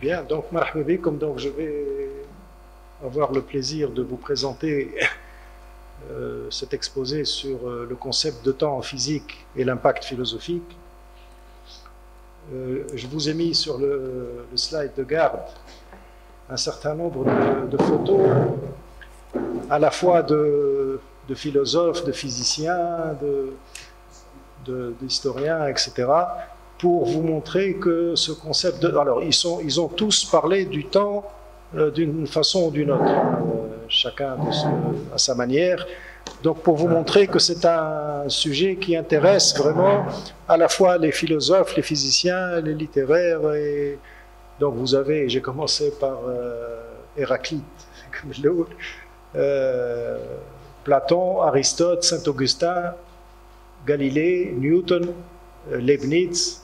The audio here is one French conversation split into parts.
Bien, donc marhaba bikoum, donc je vais avoir le plaisir de vous présenter cet exposé sur le concept de temps en physique et l'impact philosophique. Je vous ai mis sur le slide de garde un certain nombre de photos, à la fois de philosophes, de physiciens, d'historiens, etc., pour vous montrer que ce concept de... Alors, ils ont tous parlé du temps d'une façon ou d'une autre, chacun à sa manière. Donc, pour vous montrer que c'est un sujet qui intéresse vraiment à la fois les philosophes, les physiciens, les littéraires. Et donc, vous avez, j'ai commencé par Héraclite, comme l'autre, Platon, Aristote, Saint-Augustin, Galilée, Newton, Leibniz,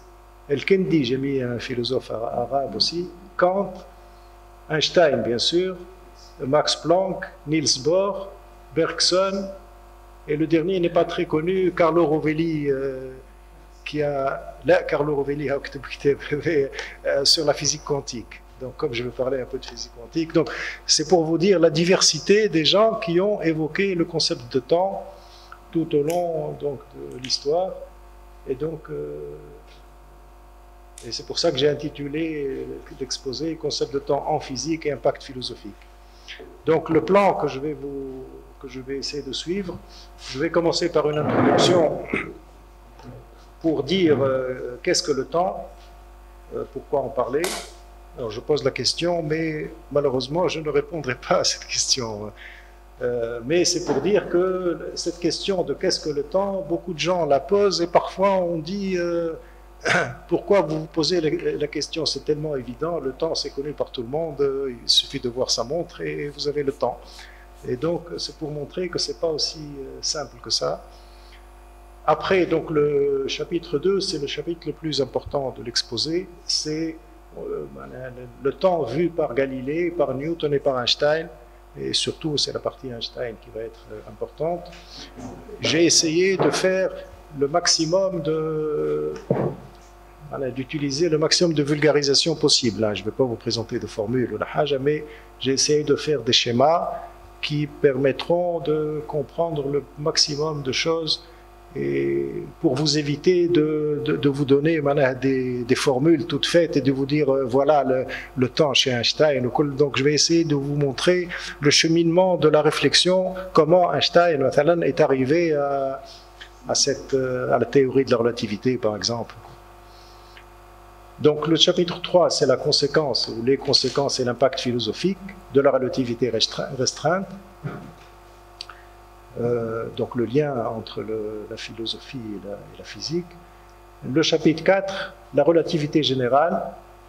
El-Kendi, j'ai mis un philosophe arabe aussi, Kant, Einstein, bien sûr, Max Planck, Niels Bohr, Bergson, et le dernier n'est pas très connu, Carlo Rovelli, qui a... Là, Carlo Rovelli a sur la physique quantique. Donc, comme je vais parler un peu de physique quantique, donc c'est pour vous dire la diversité des gens qui ont évoqué le concept de temps tout au long donc, de l'histoire. Et donc, et c'est pour ça que j'ai intitulé l'exposé concept de temps en physique et impact philosophique. Donc, le plan que je vais essayer de suivre, je vais commencer par une introduction pour dire qu'est-ce que le temps, pourquoi en parler. Alors, je pose la question, mais malheureusement, je ne répondrai pas à cette question. Mais c'est pour dire que cette question de qu'est-ce que le temps, beaucoup de gens la posent et parfois on dit pourquoi vous vous posez la question, c'est tellement évident, le temps c'est connu par tout le monde, il suffit de voir sa montre et vous avez le temps. Et donc c'est pour montrer que c'est pas aussi simple que ça. Après, donc le chapitre 2, c'est le chapitre le plus important de l'exposé, c'est le temps vu par Galilée, par Newton et par Einstein. Et surtout, c'est la partie Einstein qui va être importante. J'ai essayé de faire le maximum d'utiliser le maximum de vulgarisation possible. Je ne vais pas vous présenter de formules ou de mais j'ai essayé de faire des schémas qui permettront de comprendre le maximum de choses et pour vous éviter de vous donner des formules toutes faites et de vous dire voilà le temps chez Einstein. Donc je vais essayer de vous montrer le cheminement de la réflexion, comment Einstein est arrivé à la théorie de la relativité par exemple. Donc le chapitre 3 c'est la conséquence ou les conséquences et l'impact philosophique de la relativité restreinte. Donc le lien entre la philosophie et la physique. Le chapitre 4, la relativité générale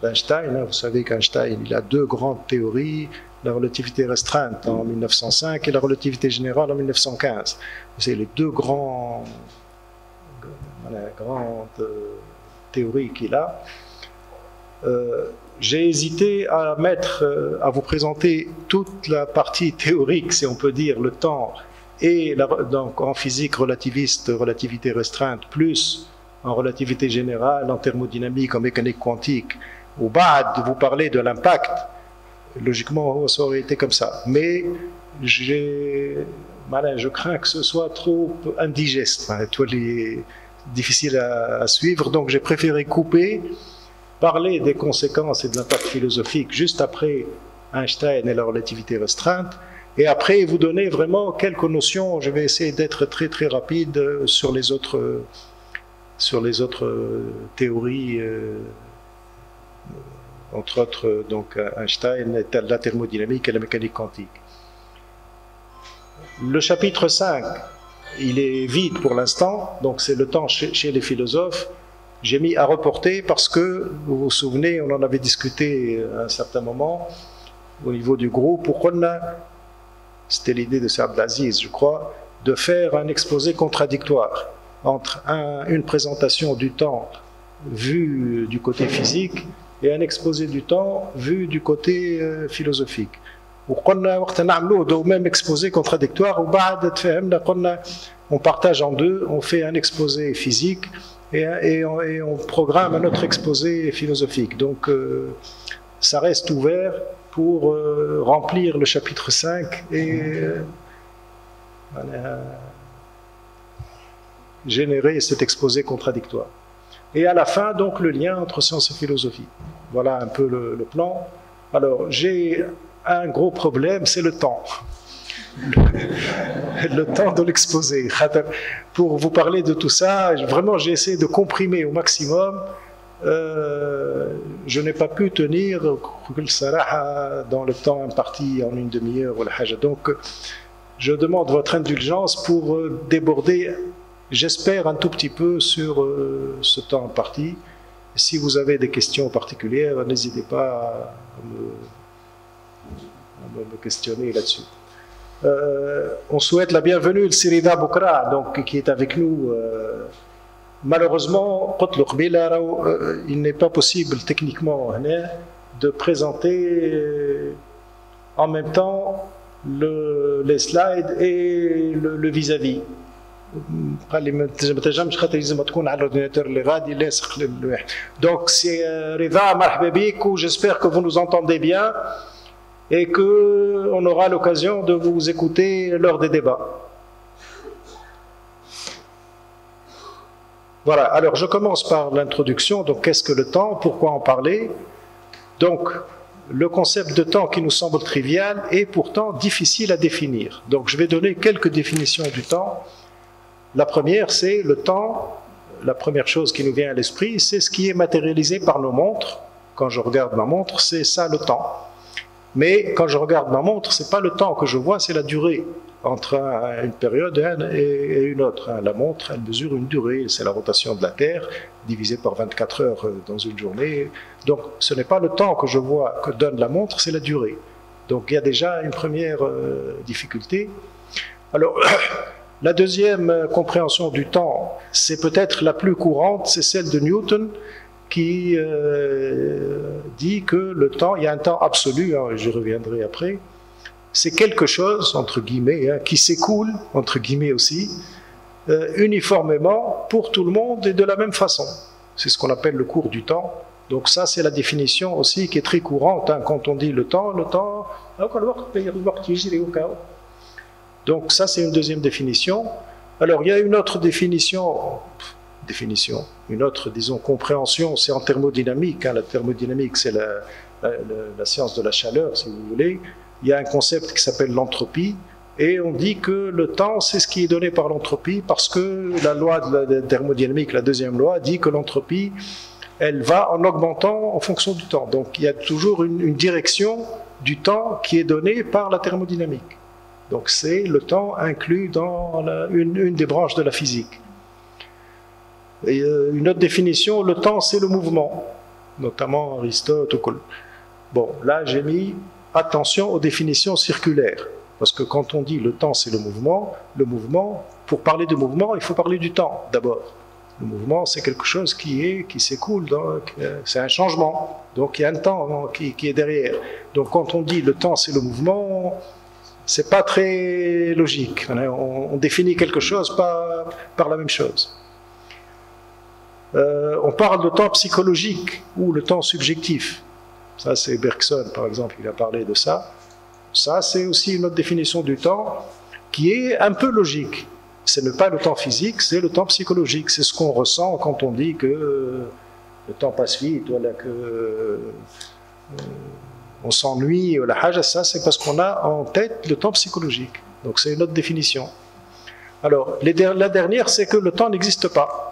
d'Einstein. Vous savez qu'Einstein il a deux grandes théories, la relativité restreinte en 1905 et la relativité générale en 1915. C'est les deux grandes théories qu'il a. J'ai hésité à vous présenter toute la partie théorique, si on peut dire, le temps, et donc en physique relativiste, relativité restreinte, plus en relativité générale, en thermodynamique, en mécanique quantique, au bas de vous parler de l'impact, logiquement ça aurait été comme ça. Mais je crains que ce soit trop indigeste, difficile à suivre, donc j'ai préféré couper, parler des conséquences et de l'impact philosophique juste après Einstein et la relativité restreinte, et après vous donner vraiment quelques notions. Je vais essayer d'être très très rapide sur les autres théories, entre autres donc Einstein, la thermodynamique et la mécanique quantique. Le chapitre 5, il est vide pour l'instant, donc c'est le temps chez les philosophes. J'ai mis à reporter parce que, vous vous souvenez, on en avait discuté à un certain moment au niveau du groupe, pourquoi c'était l'idée de Sir Abdelaziz, je crois, de faire un exposé contradictoire entre une présentation du temps vu du côté physique et un exposé du temps vu du côté philosophique. Au même exposé contradictoire, on partage en deux, on fait un exposé physique et on programme un autre exposé philosophique. Donc ça reste ouvert pour remplir le chapitre 5 et générer cet exposé contradictoire. Et à la fin, donc, le lien entre science et philosophie. Voilà un peu le plan. Alors, j'ai un gros problème, c'est le temps. Le temps de l'exposé. Pour vous parler de tout ça, vraiment, j'ai essayé de comprimer au maximum. Je n'ai pas pu tenir dans le temps imparti en une demi-heure. Donc, je demande votre indulgence pour déborder, j'espère, un tout petit peu sur ce temps imparti. Si vous avez des questions particulières, n'hésitez pas à me questionner là-dessus. On souhaite la bienvenue à Sirida Boukra, donc, qui est avec nous. Malheureusement, il n'est pas possible techniquement de présenter en même temps les slides et le vis-à-vis. Donc c'est Rida, marhaba bik, j'espère que vous nous entendez bien et qu'on aura l'occasion de vous écouter lors des débats. Voilà, alors je commence par l'introduction. Donc qu'est-ce que le temps? Pourquoi en parler? Donc le concept de temps qui nous semble trivial est pourtant difficile à définir. Donc je vais donner quelques définitions du temps. La première, c'est le temps. La première chose qui nous vient à l'esprit, c'est ce qui est matérialisé par nos montres. Quand je regarde ma montre, c'est ça le temps. Mais quand je regarde ma montre, ce n'est pas le temps que je vois, c'est la durée entre une période et une autre. La montre, elle mesure une durée, c'est la rotation de la Terre divisée par 24 heures dans une journée. Donc ce n'est pas le temps que je vois, que donne la montre, c'est la durée. Donc il y a déjà une première difficulté. Alors la deuxième compréhension du temps, c'est peut-être la plus courante, c'est celle de Newton, qui dit que le temps, il y a un temps absolu, j'y reviendrai après, c'est quelque chose, entre guillemets, qui s'écoule, entre guillemets aussi, uniformément pour tout le monde et de la même façon. C'est ce qu'on appelle le cours du temps. Donc ça, c'est la définition aussi qui est très courante. Quand on dit le temps, donc ça, c'est une deuxième définition. Alors, il y a une autre une autre, disons, compréhension, c'est en thermodynamique. La thermodynamique, c'est la science de la chaleur, si vous voulez. Il y a un concept qui s'appelle l'entropie, et on dit que le temps, c'est ce qui est donné par l'entropie, parce que la loi de la thermodynamique, la deuxième loi, dit que l'entropie, elle va en augmentant en fonction du temps. Donc il y a toujours une direction du temps qui est donnée par la thermodynamique. Donc c'est le temps inclus dans une des branches de la physique. Et une autre définition, le temps, c'est le mouvement, notamment Aristote. Bon, là, j'ai mis attention aux définitions circulaires, parce que quand on dit le temps, c'est le mouvement, pour parler de mouvement, il faut parler du temps d'abord. Le mouvement, c'est quelque chose qui s'écoule, c'est un changement, donc il y a un temps qui est derrière. Donc quand on dit le temps, c'est le mouvement, c'est pas très logique. On définit quelque chose par la même chose. On parle de temps psychologique ou le temps subjectif. Ça, c'est Bergson, par exemple, il a parlé de ça. Ça, c'est aussi une autre définition du temps qui est un peu logique. Ce n'est pas le temps physique, c'est le temps psychologique. C'est ce qu'on ressent quand on dit que le temps passe vite, voilà, que on s'ennuie. Ça, c'est parce qu'on a en tête le temps psychologique. Donc, c'est une autre définition. Alors, la dernière, c'est que le temps n'existe pas.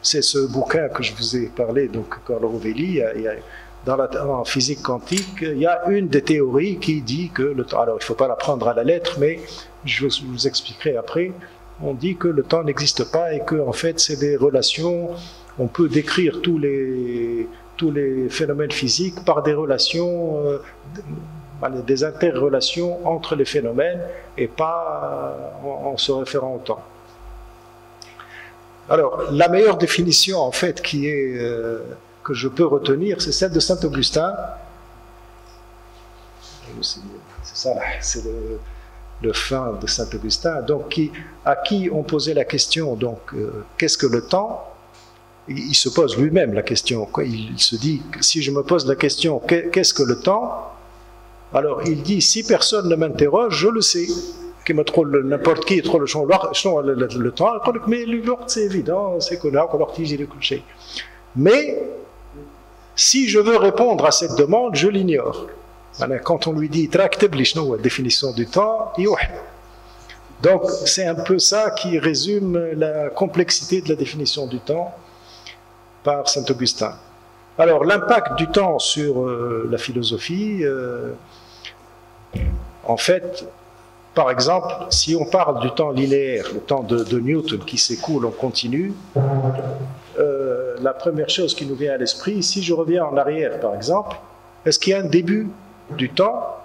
C'est ce bouquin que je vous ai parlé, donc Carlo Rovelli, en physique quantique, il y a une des théories qui dit que le temps, alors il ne faut pas la prendre à la lettre, mais je vous expliquerai après, on dit que le temps n'existe pas et que en fait c'est des relations, on peut décrire tous les phénomènes physiques par des relations, des interrelations entre les phénomènes et pas en se référant au temps. Alors, la meilleure définition, en fait, que je peux retenir, c'est celle de Saint-Augustin. C'est ça, c'est le fin de Saint-Augustin. Donc, à qui on posait la question, donc, qu'est-ce que le temps? il se pose lui-même la question. Il se dit, si je me pose la question, qu'est-ce que le temps? Alors il dit, si personne ne m'interroge, je le sais. N'importe qui trop le temps, mais c'est évident, c'est que là, mais si je veux répondre à cette demande, je l'ignore. Quand on lui dit, la définition du temps, donc c'est un peu ça qui résume la complexité de la définition du temps par Saint-Augustin. Alors l'impact du temps sur la philosophie, en fait, par exemple, si on parle du temps linéaire, le temps de Newton qui s'écoule en continu, la première chose qui nous vient à l'esprit, si je reviens en arrière par exemple, est-ce qu'il y a un début du temps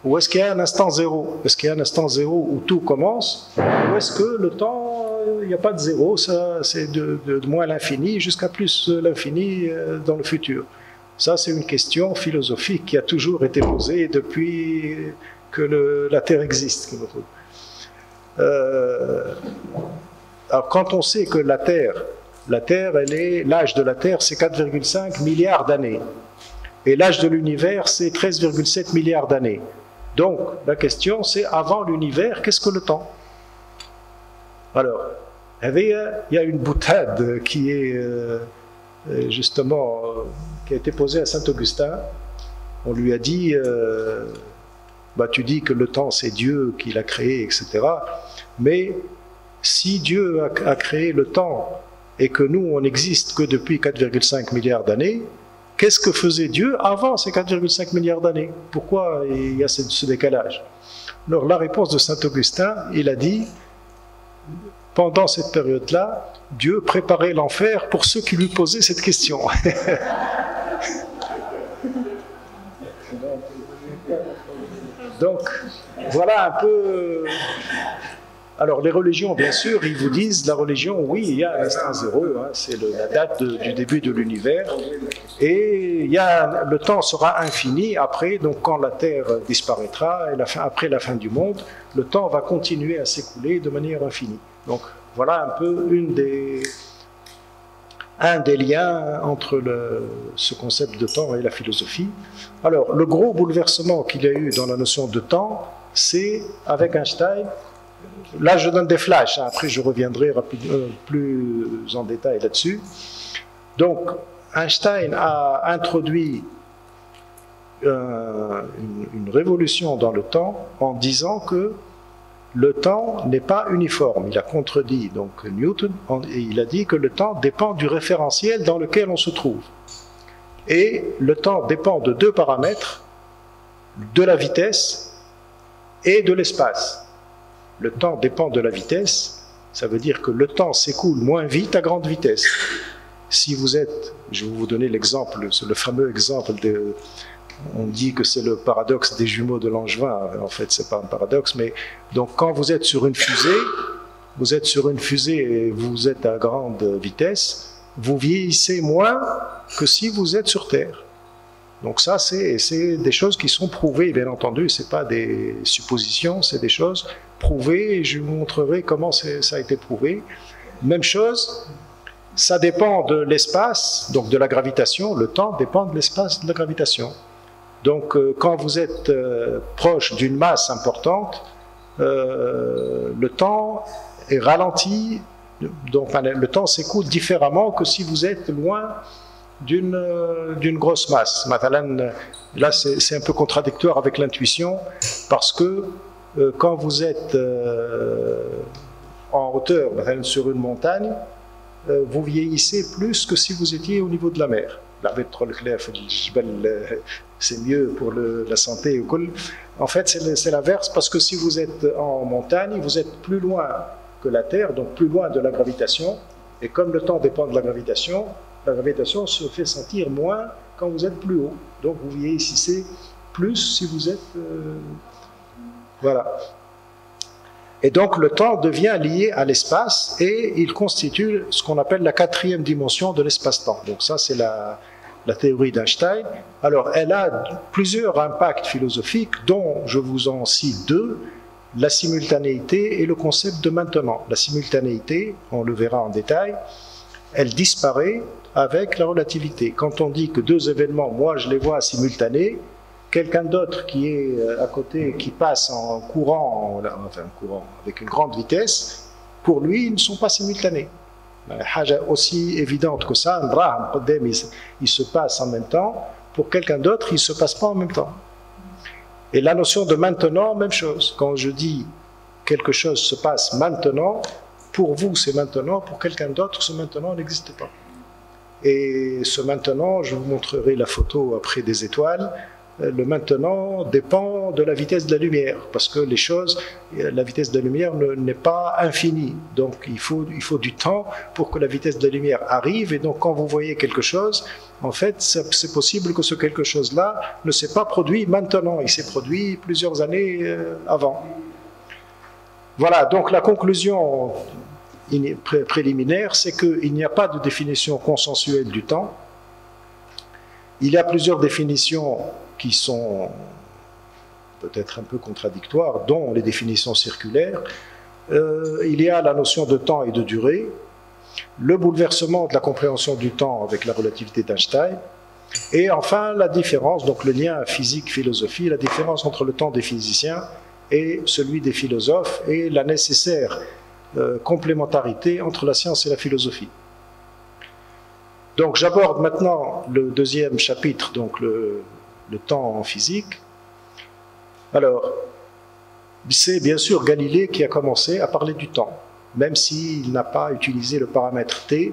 ou est-ce qu'il y a un instant zéro? Est-ce qu'il y a un instant zéro où tout commence ou est-ce que le temps, il n'y a pas de zéro, c'est de moins l'infini jusqu'à plus l'infini dans le futur? Ça, c'est une question philosophique qui a toujours été posée depuis que la Terre existe. Alors, quand on sait que la Terre, l'âge de la Terre, c'est 4,5 milliards d'années. Et l'âge de l'univers, c'est 13,7 milliards d'années. Donc, la question, c'est avant l'univers, qu'est-ce que le temps? Alors, il y a une boutade qui est justement, qui a été posée à Saint-Augustin. On lui a dit, tu dis que le temps, c'est Dieu qui l'a créé, etc. Mais si Dieu a créé le temps et que nous, on n'existe que depuis 4,5 milliards d'années, qu'est-ce que faisait Dieu avant ces 4,5 milliards d'années? Pourquoi il y a ce décalage? Alors la réponse de Saint-Augustin, il a dit, pendant cette période-là, Dieu préparait l'enfer pour ceux qui lui posaient cette question. Donc, voilà un peu... Alors, les religions, bien sûr, ils vous disent, la religion, oui, il y a l'instant zéro, hein, c'est la date du début de l'univers, et le temps sera infini après, donc quand la Terre disparaîtra, et après la fin du monde, le temps va continuer à s'écouler de manière infinie. Donc, voilà un peu un des liens entre ce concept de temps et la philosophie. Alors, le gros bouleversement qu'il y a eu dans la notion de temps, c'est avec Einstein. Là, je donne des flashs, hein. Après je reviendrai plus en détail là-dessus. Donc, Einstein a introduit une révolution dans le temps en disant que le temps n'est pas uniforme. Il a contredit donc Newton et il a dit que le temps dépend du référentiel dans lequel on se trouve. Et le temps dépend de deux paramètres, de la vitesse et de l'espace. Le temps dépend de la vitesse, ça veut dire que le temps s'écoule moins vite à grande vitesse. Si vous êtes, je vais vous donner l'exemple, c'est le fameux exemple on dit que c'est le paradoxe des jumeaux de Langevin, en fait c'est pas un paradoxe, mais donc quand vous êtes sur une fusée et vous êtes à grande vitesse, vous vieillissez moins que si vous êtes sur Terre. Donc ça, c'est des choses qui sont prouvées, bien entendu, ce n'est pas des suppositions, c'est des choses prouvées, et je vous montrerai comment ça a été prouvé. Même chose, ça dépend de l'espace, donc de la gravitation, le temps dépend de l'espace de la gravitation. Donc quand vous êtes proche d'une masse importante, le temps est ralenti, donc le temps s'écoule différemment que si vous êtes loin d'une grosse masse. Là, c'est un peu contradictoire avec l'intuition, parce que quand vous êtes en hauteur, sur une montagne, vous vieillissez plus que si vous étiez au niveau de la mer. C'est mieux pour la santé. En fait, c'est l'inverse, parce que si vous êtes en montagne, vous êtes plus loin que la Terre, donc plus loin de la gravitation, et comme le temps dépend de la gravitation se fait sentir moins quand vous êtes plus haut. Donc vous vieillissez plus si vous êtes... voilà. Et donc le temps devient lié à l'espace et il constitue ce qu'on appelle la quatrième dimension de l'espace-temps. Donc ça, c'est la théorie d'Einstein. Alors elle a plusieurs impacts philosophiques, dont je vous en cite deux: la simultanéité et le concept de maintenant. La simultanéité, on le verra en détail, elle disparaît avec la relativité. Quand on dit que deux événements, moi je les vois simultanés, quelqu'un d'autre qui est à côté, qui passe en courant, avec une grande vitesse, pour lui, ils ne sont pas simultanés. Aussi évidente que ça, un drame, il se passe en même temps, pour quelqu'un d'autre, il ne se passe pas en même temps. Et la notion de maintenant, même chose. Quand je dis quelque chose se passe maintenant, pour vous c'est maintenant, pour quelqu'un d'autre ce maintenant n'existe pas. Et ce maintenant, je vous montrerai la photo après des étoiles, le maintenant dépend de la vitesse de la lumière, parce que les choses, la vitesse de la lumière n'est pas infinie, donc il faut du temps pour que la vitesse de la lumière arrive, et donc quand vous voyez quelque chose, en fait c'est possible que ce quelque chose-là ne s'est pas produit maintenant, il s'est produit plusieurs années avant. Voilà, donc la conclusion préliminaire, c'est qu'il n'y a pas de définition consensuelle du temps. Il y a plusieurs définitions qui sont peut-être un peu contradictoires, dont les définitions circulaires. Il y a la notion de temps et de durée, le bouleversement de la compréhension du temps avec la relativité d'Einstein, et enfin la différence, donc le lien physique-philosophie, la différence entre le temps des physiciens et celui des philosophes, et la nécessaire complémentarité entre la science et la philosophie. Donc j'aborde maintenant le deuxième chapitre, donc le temps en physique. Alors, c'est bien sûr Galilée qui a commencé à parler du temps, même s'il n'a pas utilisé le paramètre T,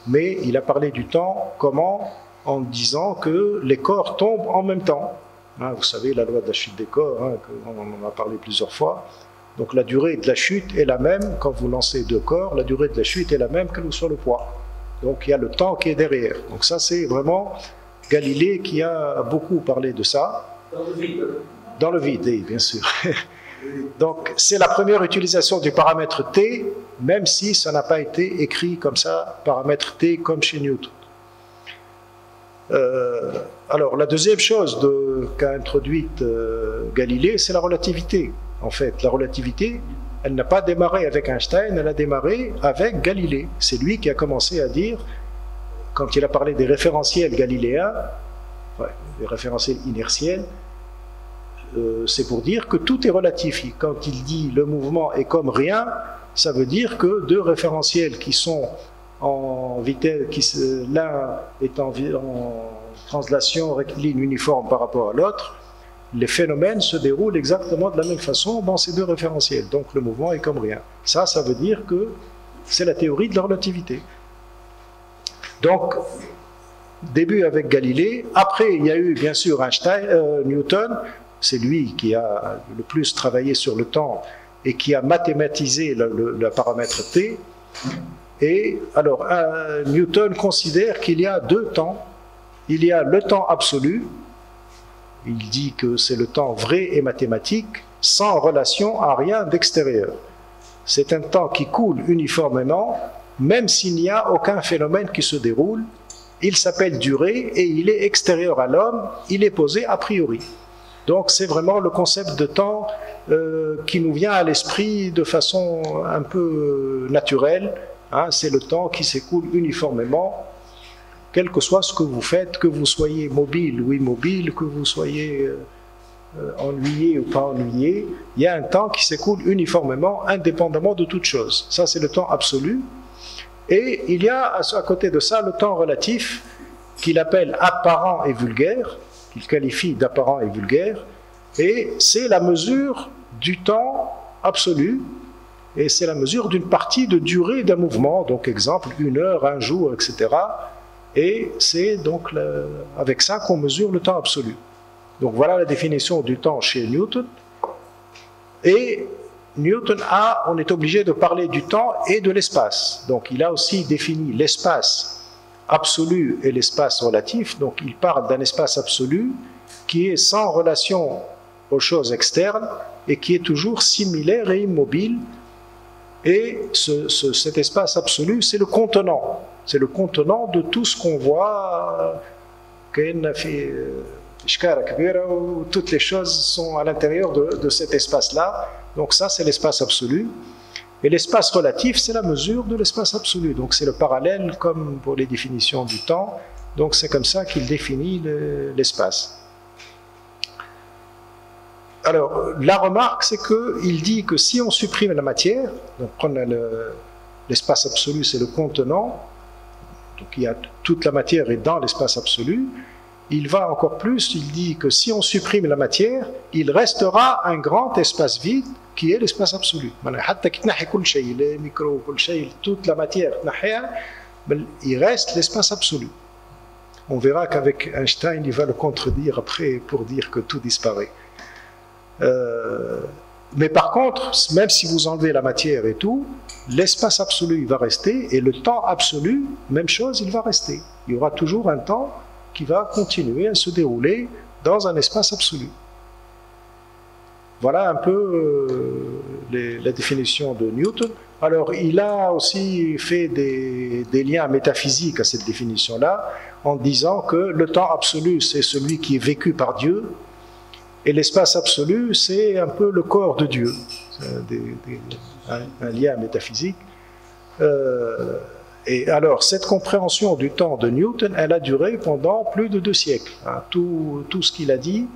mais il a parlé du temps, comment? En disant que les corps tombent en même temps. Hein, vous savez, la loi de la chute des corps, hein, on en a parlé plusieurs fois. Donc la durée de la chute est la même, quand vous lancez deux corps, la durée de la chute est la même quel que soit le poids. Donc il y a le temps qui est derrière. Donc ça c'est vraiment Galilée qui a beaucoup parlé de ça. Dans le vide. Dans le vide, oui, bien sûr. Donc c'est la première utilisation du paramètre T, même si ça n'a pas été écrit comme ça, paramètre T comme chez Newton. Alors la deuxième chose qu'a introduite Galilée, c'est la relativité. En fait, la relativité, elle n'a pas démarré avec Einstein, elle a démarré avec Galilée. C'est lui qui a commencé à dire, quand il a parlé des référentiels galiléens, des référentiels inertiels, c'est pour dire que tout est relatif. Quand il dit le mouvement est comme rien, ça veut dire que deux référentiels qui sont en vitesse, l'un est en translation rectiligne uniforme par rapport à l'autre, les phénomènes se déroulent exactement de la même façon dans ces deux référentiels. Donc le mouvement est comme rien. Ça veut dire que c'est la théorie de la relativité. Donc, début avec Galilée. Après, il y a eu bien sûr Newton. C'est lui qui a le plus travaillé sur le temps et qui a mathématisé le paramètre T. Et alors, Newton considère qu'il y a deux temps. Il y a le temps absolu. Il dit que c'est le temps vrai et mathématique, sans relation à rien d'extérieur. C'est un temps qui coule uniformément, même s'il n'y a aucun phénomène qui se déroule. Il s'appelle durée et il est extérieur à l'homme, il est posé a priori. Donc c'est vraiment le concept de temps qui nous vient à l'esprit de façon un peu naturelle. Hein, c'est le temps qui s'écoule uniformément, quel que soit ce que vous faites, que vous soyez mobile ou immobile, que vous soyez ennuyé ou pas ennuyé, il y a un temps qui s'écoule uniformément, indépendamment de toute chose. Ça, c'est le temps absolu. Et il y a à côté de ça le temps relatif, qu'il appelle apparent et vulgaire, qu'il qualifie d'apparent et vulgaire, et c'est la mesure du temps absolu, et c'est la mesure d'une partie de durée d'un mouvement, donc exemple, 1 heure, 1 jour, etc. Et c'est donc avec ça qu'on mesure le temps absolu. Donc voilà la définition du temps chez Newton. Et Newton on est obligé de parler du temps et de l'espace. Donc il a aussi défini l'espace absolu et l'espace relatif. Donc il parle d'un espace absolu qui est sans relation aux choses externes et qui est toujours similaire et immobile. Et cet espace absolu, c'est le contenant. C'est le contenant de tout ce qu'on voit, toutes les choses sont à l'intérieur de cet espace-là. Donc ça, c'est l'espace absolu. Et l'espace relatif, c'est la mesure de l'espace absolu. Donc c'est le parallèle comme pour les définitions du temps. Donc c'est comme ça qu'il définit l'espace. Alors la remarque, c'est qu'il dit que si on supprime la matière, donc prendre l'espace absolu, c'est le contenant, donc il y a, toute la matière est dans l'espace absolu. Il va encore plus, il dit que si on supprime la matière, il restera un grand espace vide qui est l'espace absolu. Les micros, toute la matière, il reste l'espace absolu. On verra qu'avec Einstein, il va le contredire après pour dire que tout disparaît. Mais par contre, même si vous enlevez la matière et tout, l'espace absolu il va rester et le temps absolu, même chose, il va rester. Il y aura toujours un temps qui va continuer à se dérouler dans un espace absolu. Voilà un peu la définition de Newton. Alors, il a aussi fait des liens métaphysiques à cette définition-là, en disant que le temps absolu, c'est celui qui est vécu par Dieu, et l'espace absolu, c'est un peu le corps de Dieu. Un lien métaphysique. Et alors, cette compréhension du temps de Newton, elle a duré pendant plus de 2 siècles. Tout ce qu'il a dit,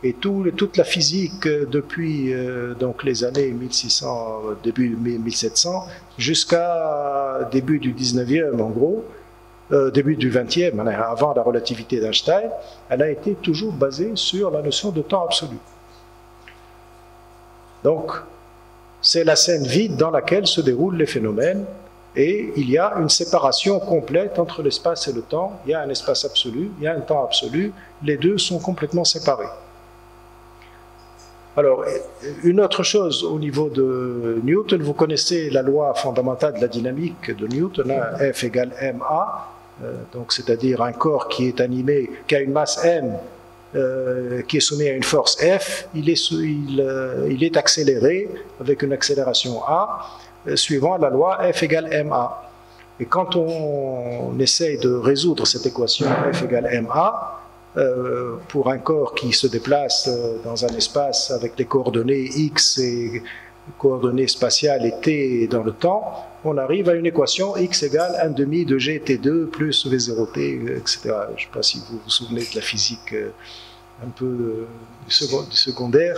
et toute la physique depuis donc les années 1600, début 1700, jusqu'à début du 19e en gros, début du 20e, avant la relativité d'Einstein, elle a été toujours basée sur la notion de temps absolu. Donc, c'est la scène vide dans laquelle se déroulent les phénomènes, et il y a une séparation complète entre l'espace et le temps. Il y a un espace absolu, il y a un temps absolu, les deux sont complètement séparés. Alors, une autre chose au niveau de Newton, vous connaissez la loi fondamentale de la dynamique de Newton, F égale ma, donc c'est-à-dire un corps qui est animé, qui a une masse m, qui est soumis à une force F, il est accéléré avec une accélération a, suivant la loi F égale ma. Et quand on essaye de résoudre cette équation F égale ma, pour un corps qui se déplace dans un espace avec des coordonnées x et coordonnées spatiales et t dans le temps, on arrive à une équation x égale 1 demi de gt2 plus v0t, etc. Je ne sais pas si vous vous souvenez de la physique un peu secondaire.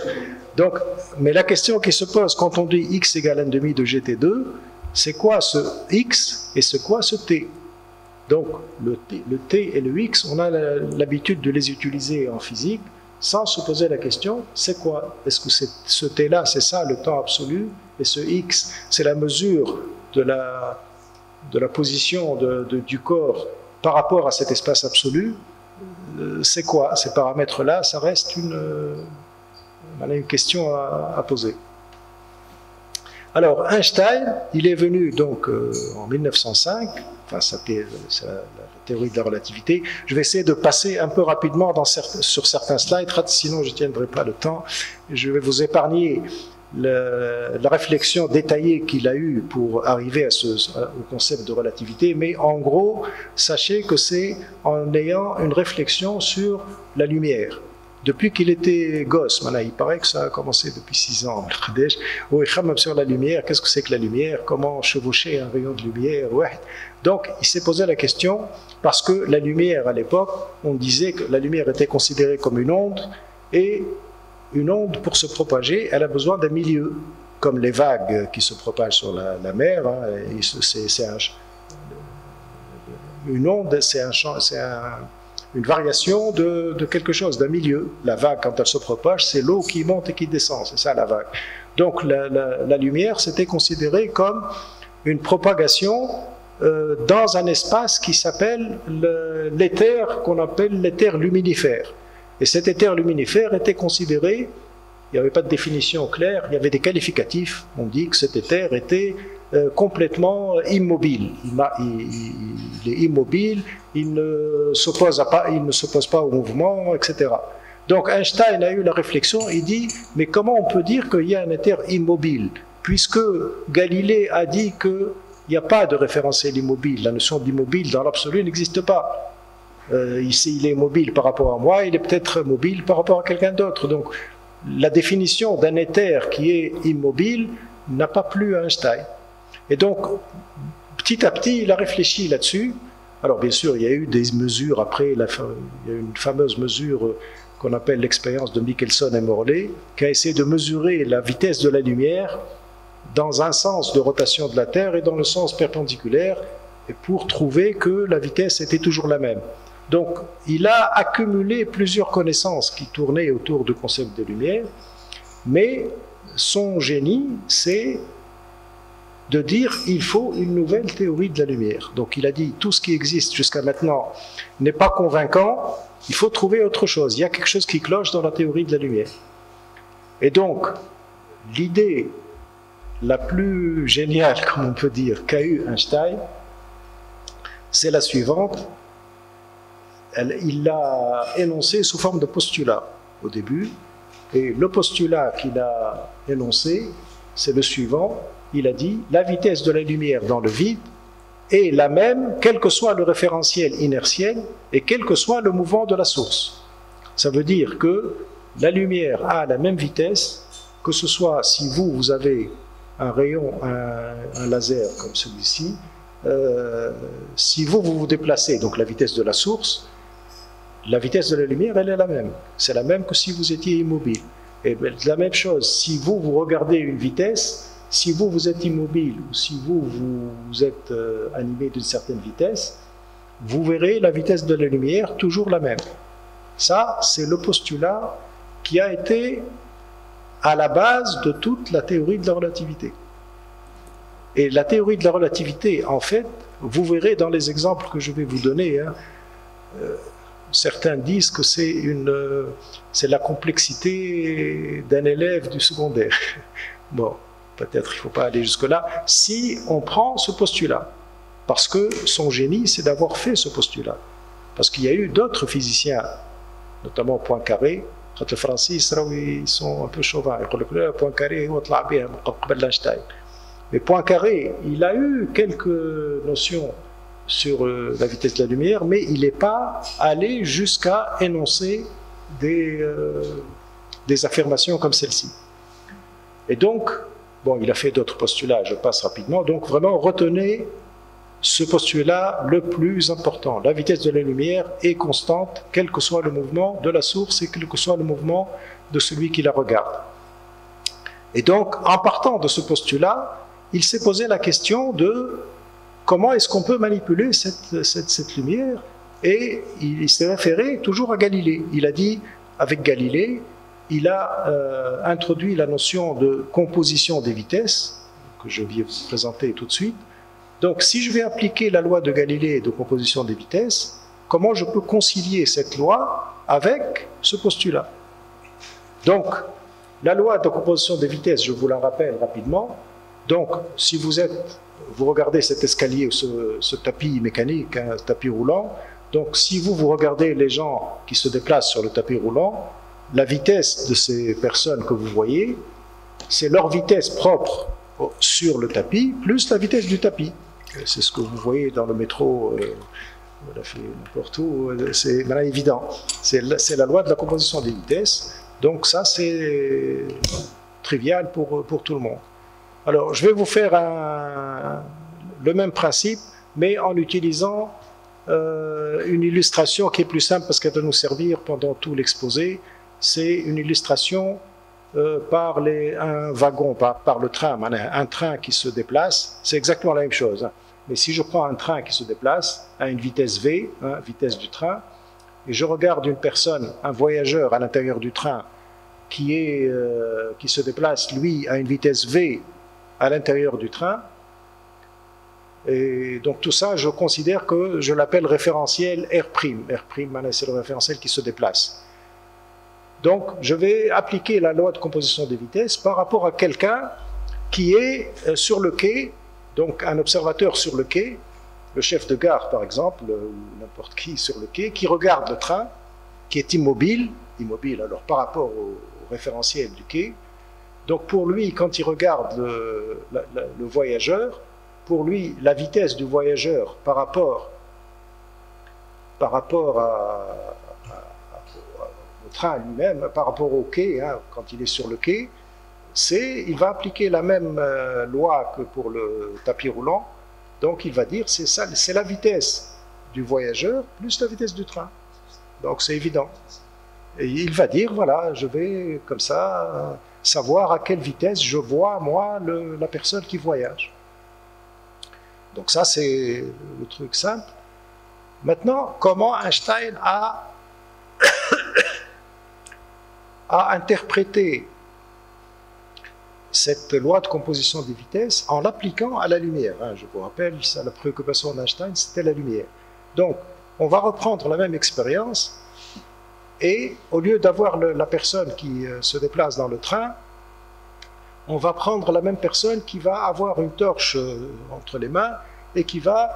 Donc, mais la question qui se pose quand on dit x égale 1 demi de gt2, c'est quoi ce x et c'est quoi ce t? Donc, le t et le x, on a l'habitude de les utiliser en physique sans se poser la question, c'est quoi? Est-ce que ce t-là, c'est ça le temps absolu? Et ce x, c'est la mesure de la position du corps par rapport à cet espace absolu? C'est quoi? Ces paramètres-là, ça reste une question à poser. Alors, Einstein, il est venu donc en 1905, enfin, c'est la théorie de la relativité. Je vais essayer de passer un peu rapidement sur certains slides, sinon je ne tiendrai pas le temps. Je vais vous épargner la réflexion détaillée qu'il a eue pour arriver au concept de relativité, mais en gros, sachez que c'est en ayant une réflexion sur la lumière. Depuis qu'il était gosse, il paraît que ça a commencé depuis 6 ans, où il travaille sur la lumière, qu'est-ce que c'est que la lumière, comment chevaucher un rayon de lumière, ouais. Donc il s'est posé la question, parce que la lumière à l'époque, on disait que la lumière était considérée comme une onde, et une onde pour se propager, elle a besoin d'un milieu, comme les vagues qui se propagent sur la mer, une onde, c'est une variation de quelque chose, d'un milieu. La vague, quand elle se propage, c'est l'eau qui monte et qui descend, c'est ça la vague. Donc la lumière, c'était considéré comme une propagation dans un espace qui s'appelle l'éther, qu'on appelle l'éther luminifère. Et cet éther luminifère était considéré, il n'y avait pas de définition claire, il y avait des qualificatifs, on dit que cet éther était complètement immobile. Il est immobile, il ne s'oppose pas au mouvement, etc. Donc Einstein a eu la réflexion, il dit, mais comment on peut dire qu'il y a un éther immobile, puisque Galilée a dit qu'il n'y a pas de référentiel immobile, la notion d'immobile dans l'absolu n'existe pas. Ici, il est mobile par rapport à moi, il est peut-être mobile par rapport à quelqu'un d'autre. Donc, la définition d'un éther qui est immobile n'a pas plu à Einstein. Et donc, petit à petit, il a réfléchi là-dessus. Alors, bien sûr, il y a eu des mesures après, il y a eu une fameuse mesure qu'on appelle l'expérience de Michelson et Morley, qui a essayé de mesurer la vitesse de la lumière dans un sens de rotation de la Terre et dans le sens perpendiculaire, et pour trouver que la vitesse était toujours la même. Donc, il a accumulé plusieurs connaissances qui tournaient autour du concept de lumière, mais son génie, c'est de dire il faut une nouvelle théorie de la lumière. Donc, il a dit tout ce qui existe jusqu'à maintenant n'est pas convaincant, il faut trouver autre chose. Il y a quelque chose qui cloche dans la théorie de la lumière. Et donc, l'idée la plus géniale, comme on peut dire, qu'a eu Einstein, c'est la suivante. Il l'a énoncé sous forme de postulat au début, et le postulat qu'il a énoncé, c'est le suivant. Il a dit la vitesse de la lumière dans le vide est la même, quel que soit le référentiel inertiel et quel que soit le mouvement de la source. Ça veut dire que la lumière a la même vitesse, que ce soit si vous avez un rayon, un laser comme celui-ci, si vous vous déplacez, donc la vitesse de la source, la vitesse de la lumière, elle est la même. C'est la même que si vous étiez immobile. Et la même chose, si vous regardez une vitesse, si vous êtes immobile ou si vous êtes animé d'une certaine vitesse, vous verrez la vitesse de la lumière toujours la même. Ça, c'est le postulat qui a été à la base de toute la théorie de la relativité. Et la théorie de la relativité, en fait, vous verrez dans les exemples que je vais vous donner, certains disent que c'est la complexité d'un élève du secondaire. Bon, peut-être il ne faut pas aller jusque-là, si on prend ce postulat. Parce que son génie, c'est d'avoir fait ce postulat. Parce qu'il y a eu d'autres physiciens, notamment Poincaré. Les Français, ils sont un peu chauvins. Poincaré, mais Poincaré, il a eu quelques notions sur la vitesse de la lumière, mais il n'est pas allé jusqu'à énoncer des affirmations comme celle-ci. Et donc, bon, il a fait d'autres postulats, je passe rapidement. Donc, vraiment, retenez ce postulat le plus important. La vitesse de la lumière est constante, quel que soit le mouvement de la source et quel que soit le mouvement de celui qui la regarde. Et donc, en partant de ce postulat, il s'est posé la question de comment est-ce qu'on peut manipuler cette lumière, et il s'est référé toujours à Galilée. Il a dit, avec Galilée, il a introduit la notion de composition des vitesses, que je vais vous présenter tout de suite. Donc, si je vais appliquer la loi de Galilée de composition des vitesses, comment je peux concilier cette loi avec ce postulat? Donc, la loi de composition des vitesses, je vous la rappelle rapidement. Donc, si vous regardez cet escalier ou ce tapis mécanique, un tapis roulant, donc si vous regardez les gens qui se déplacent sur le tapis roulant, la vitesse de ces personnes que vous voyez, c'est leur vitesse propre sur le tapis, plus la vitesse du tapis. C'est ce que vous voyez dans le métro, n'importe où, c'est évident. C'est la loi de la composition des vitesses. Donc ça, c'est trivial pour tout le monde. Alors, je vais vous faire le même principe, mais en utilisant une illustration qui est plus simple parce qu'elle va nous servir pendant tout l'exposé. C'est une illustration par un wagon, par le train, un train qui se déplace. C'est exactement la même chose. Hein. Mais si je prends un train qui se déplace à une vitesse V, vitesse du train, et je regarde une personne, un voyageur à l'intérieur du train, qui se déplace, lui, à une vitesse V à l'intérieur du train, et donc tout ça, je considère que je l'appelle référentiel R'. R', c'est le référentiel qui se déplace. Donc, je vais appliquer la loi de composition des vitesses par rapport à quelqu'un qui est sur le quai, donc un observateur sur le quai, le chef de gare par exemple, ou n'importe qui sur le quai, qui regarde le train, qui est immobile alors par rapport au référentiel du quai. Donc pour lui, quand il regarde le voyageur, pour lui, la vitesse du voyageur par rapport au train lui-même, par rapport au quai, quand il est sur le quai, il va appliquer la même loi que pour le tapis roulant. Donc il va dire c'est la vitesse du voyageur plus la vitesse du train. Donc c'est évident. Et il va dire, voilà, je vais comme ça savoir à quelle vitesse je vois, moi, la personne qui voyage. Donc ça, c'est le truc simple. Maintenant, comment Einstein a interprété cette loi de composition des vitesses en l'appliquant à la lumière. Je vous rappelle, la préoccupation d'Einstein, c'était la lumière. Donc, on va reprendre la même expérience et au lieu d'avoir la personne qui se déplace dans le train, on va prendre la même personne qui va avoir une torche entre les mains et qui va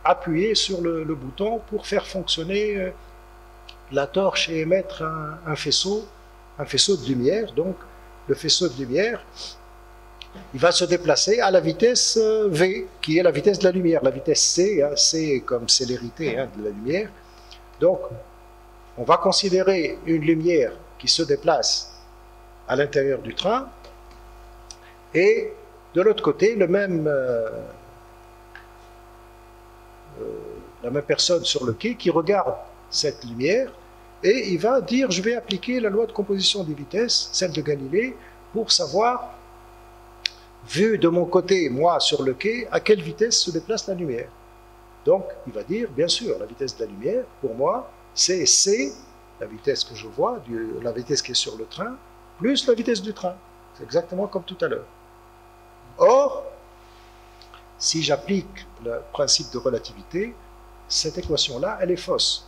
appuyer sur le bouton pour faire fonctionner la torche et émettre un faisceau de lumière. Donc, le faisceau de lumière, il va se déplacer à la vitesse V, qui est la vitesse de la lumière. La vitesse C, C comme célérité de la lumière. Donc, on va considérer une lumière qui se déplace à l'intérieur du train, et de l'autre côté, la même personne sur le quai qui regarde cette lumière, et il va dire, je vais appliquer la loi de composition des vitesses, celle de Galilée, pour savoir, vu de mon côté, moi, sur le quai, à quelle vitesse se déplace la lumière. Donc, il va dire, bien sûr, la vitesse de la lumière, pour moi, c'est C, la vitesse que je vois, la vitesse qui est sur le train, plus la vitesse du train. C'est exactement comme tout à l'heure. Or, si j'applique le principe de relativité, cette équation-là, elle est fausse,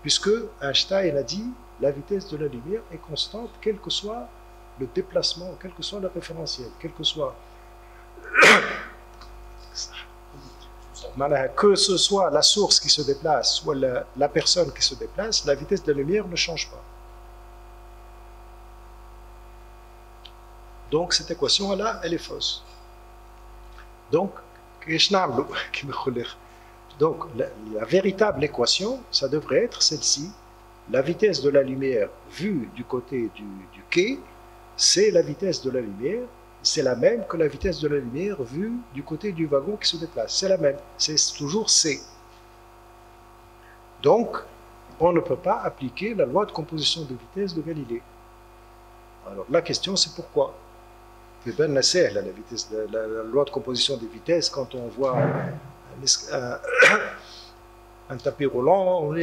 puisque Einstein a dit la vitesse de la lumière est constante, quel que soit le déplacement, quel que soit le référentiel, quel que soit que ce soit la source qui se déplace, soit la personne qui se déplace, la vitesse de la lumière ne change pas. Donc cette équation-là, elle est fausse. Donc, donc la véritable équation, ça devrait être celle-ci. La vitesse de la lumière vue du côté du quai, c'est la vitesse de la lumière, c'est la même que la vitesse de la lumière vue du côté du wagon qui se déplace. C'est la même, c'est toujours C. Donc, on ne peut pas appliquer la loi de composition de vitesse de Galilée. Alors la question, c'est pourquoi? La loi de composition des vitesses, quand on voit un tapis roulant,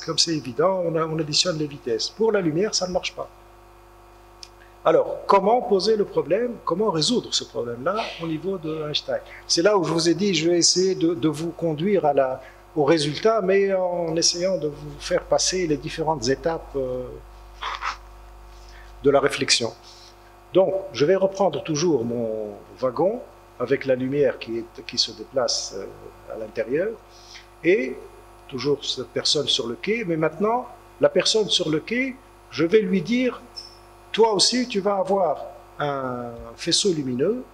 comme c'est évident, on additionne les vitesses. Pour la lumière, ça ne marche pas. Alors, comment poser le problème, comment résoudre ce problème-là au niveau de Einstein? C'est là où je vous ai dit, je vais essayer de vous conduire au résultat, mais en essayant de vous faire passer les différentes étapes de la réflexion. Donc, je vais reprendre toujours mon wagon avec la lumière qui se déplace à l'intérieur, et toujours cette personne sur le quai, mais maintenant, la personne sur le quai, je vais lui dire, toi aussi, tu vas avoir un faisceau lumineux,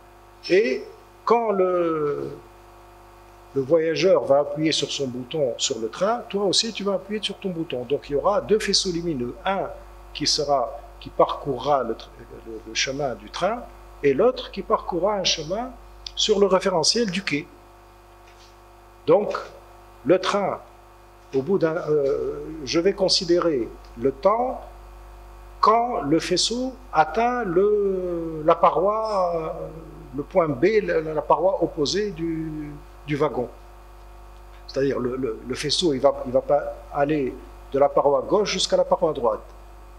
et quand le voyageur va appuyer sur son bouton sur le train, toi aussi, tu vas appuyer sur ton bouton. Donc, il y aura deux faisceaux lumineux, un qui parcourra le chemin du train, et l'autre qui parcourra un chemin sur le référentiel du quai. Donc, le train, au bout je vais considérer le temps quand le faisceau atteint la paroi, le point B, la paroi opposée du wagon. C'est-à-dire le faisceau, il va pas aller de la paroi gauche jusqu'à la paroi droite.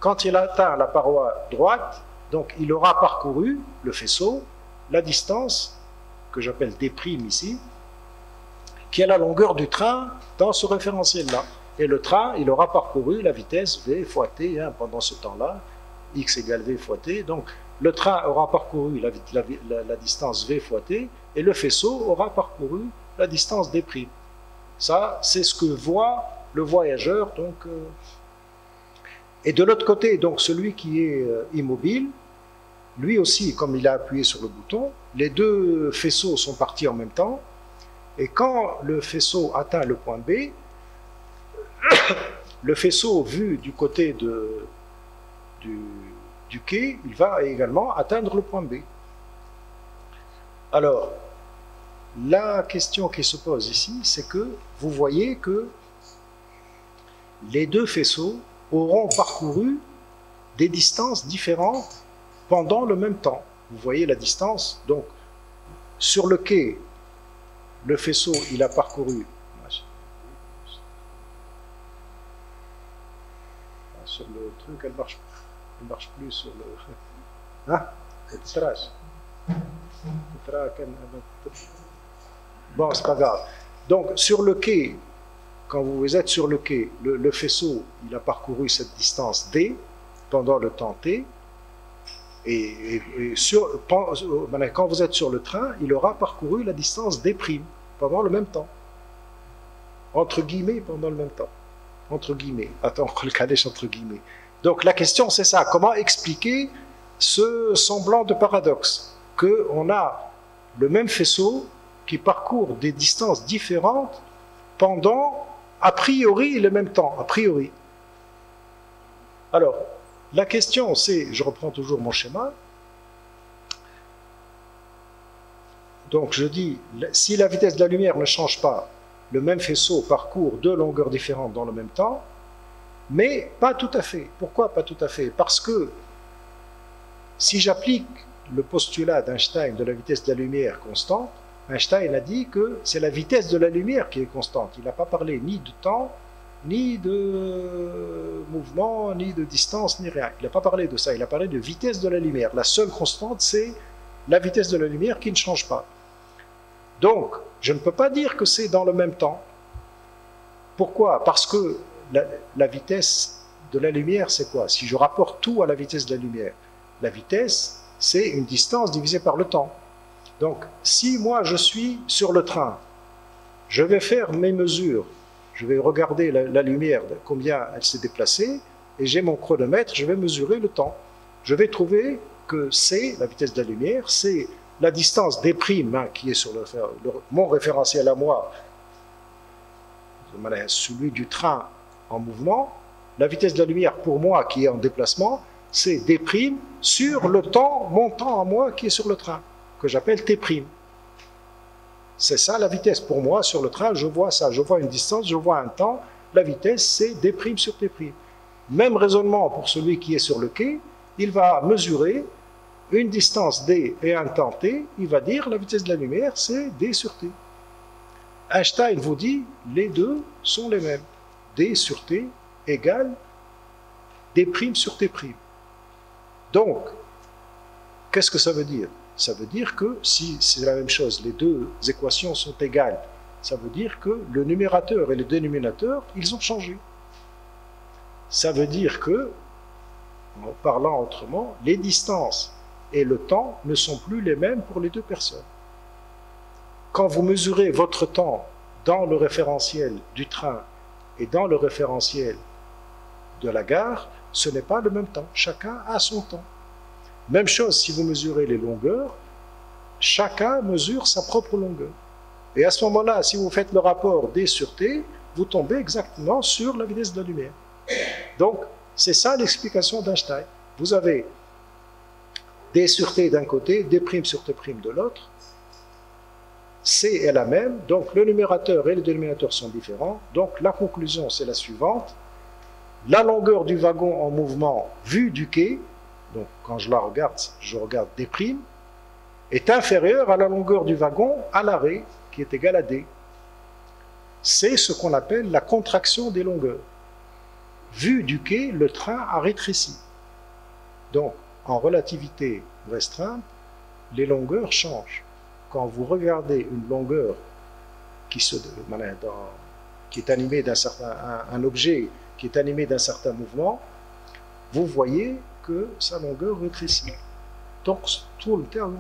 Quand il atteint la paroi droite, donc il aura parcouru, le faisceau, la distance, que j'appelle D' ici, qui est la longueur du train dans ce référentiel-là. Et le train, il aura parcouru la vitesse V fois T pendant ce temps-là, X égale V fois T. Donc le train aura parcouru la distance V fois T, et le faisceau aura parcouru la distance D'. Ça, c'est ce que voit le voyageur. Donc, et de l'autre côté, donc celui qui est immobile, lui aussi, comme il a appuyé sur le bouton, les deux faisceaux sont partis en même temps, et quand le faisceau atteint le point B, le faisceau vu du côté du quai, il va également atteindre le point B. Alors, la question qui se pose ici, c'est que vous voyez que les deux faisceaux auront parcouru des distances différentes pendant le même temps. Vous voyez la distance. Donc, sur le quai, le faisceau, il a parcouru sur le truc, elle marche plus sur le... Hein? Bon, c'est pas grave. Donc, sur le quai, quand vous êtes sur le quai, le faisceau, il a parcouru cette distance D pendant le temps T. Et quand vous êtes sur le train, il aura parcouru la distance D' pendant le même temps. Entre guillemets, pendant le même temps. Entre guillemets. Attends, le Kadesh entre guillemets. Donc la question, c'est ça. Comment expliquer ce semblant de paradoxe? Qu'on a le même faisceau qui parcourt des distances différentes pendant, a priori, le même temps. A priori. Alors, la question, c'est, je reprends toujours mon schéma. Donc je dis, si la vitesse de la lumière ne change pas, le même faisceau parcourt deux longueurs différentes dans le même temps, mais pas tout à fait. Pourquoi pas tout à fait? Parce que si j'applique le postulat d'Einstein de la vitesse de la lumière constante, Einstein a dit que c'est la vitesse de la lumière qui est constante. Il n'a pas parlé ni de temps, ni de mouvement, ni de distance, ni rien. Il n'a pas parlé de ça, il a parlé de vitesse de la lumière. La seule constante, c'est la vitesse de la lumière qui ne change pas. Donc, je ne peux pas dire que c'est dans le même temps. Pourquoi? Parce que la vitesse de la lumière, c'est quoi? Si je rapporte tout à la vitesse de la lumière, la vitesse, c'est une distance divisée par le temps. Donc, si moi je suis sur le train, je vais faire mes mesures, je vais regarder la lumière, combien elle s'est déplacée, et j'ai mon chronomètre, je vais mesurer le temps. Je vais trouver que c'est, la vitesse de la lumière, c'est la distance D', qui est sur mon référentiel à moi, celui du train en mouvement. La vitesse de la lumière pour moi qui est en déplacement, c'est D' sur le temps, mon temps à moi qui est sur le train, que j'appelle T'. C'est ça la vitesse pour moi sur le train, je vois ça, je vois une distance, je vois un temps, la vitesse c'est D' sur T'. Même raisonnement pour celui qui est sur le quai, il va mesurer une distance D et un temps T, il va dire la vitesse de la lumière c'est D sur T. Einstein vous dit les deux sont les mêmes. D sur T égale D' sur T'. Donc, qu'est-ce que ça veut dire? Ça veut dire que si c'est la même chose, les deux équations sont égales, ça veut dire que le numérateur et le dénominateur, ils ont changé. Ça veut dire que, en parlant autrement, les distances et le temps ne sont plus les mêmes pour les deux personnes. Quand vous mesurez votre temps dans le référentiel du train et dans le référentiel de la gare, ce n'est pas le même temps. Chacun a son temps. Même chose si vous mesurez les longueurs, chacun mesure sa propre longueur. Et à ce moment-là, si vous faites le rapport D sur T, vous tombez exactement sur la vitesse de la lumière. Donc, c'est ça l'explication d'Einstein. Vous avez D sur T d'un côté, D' sur T' de l'autre. C est la même, donc le numérateur et le dénominateur sont différents. Donc la conclusion, c'est la suivante. La longueur du wagon en mouvement vue du quai, donc quand je la regarde, je regarde D', est inférieure à la longueur du wagon à l'arrêt, qui est égale à D. C'est ce qu'on appelle la contraction des longueurs. Vu du quai, le train a rétréci. Donc, en relativité restreinte, les longueurs changent. Quand vous regardez une longueur qui est animée d'un certain un objet qui est animé d'un certain mouvement, vous voyez que sa longueur rétrécit. Donc, tout le terme.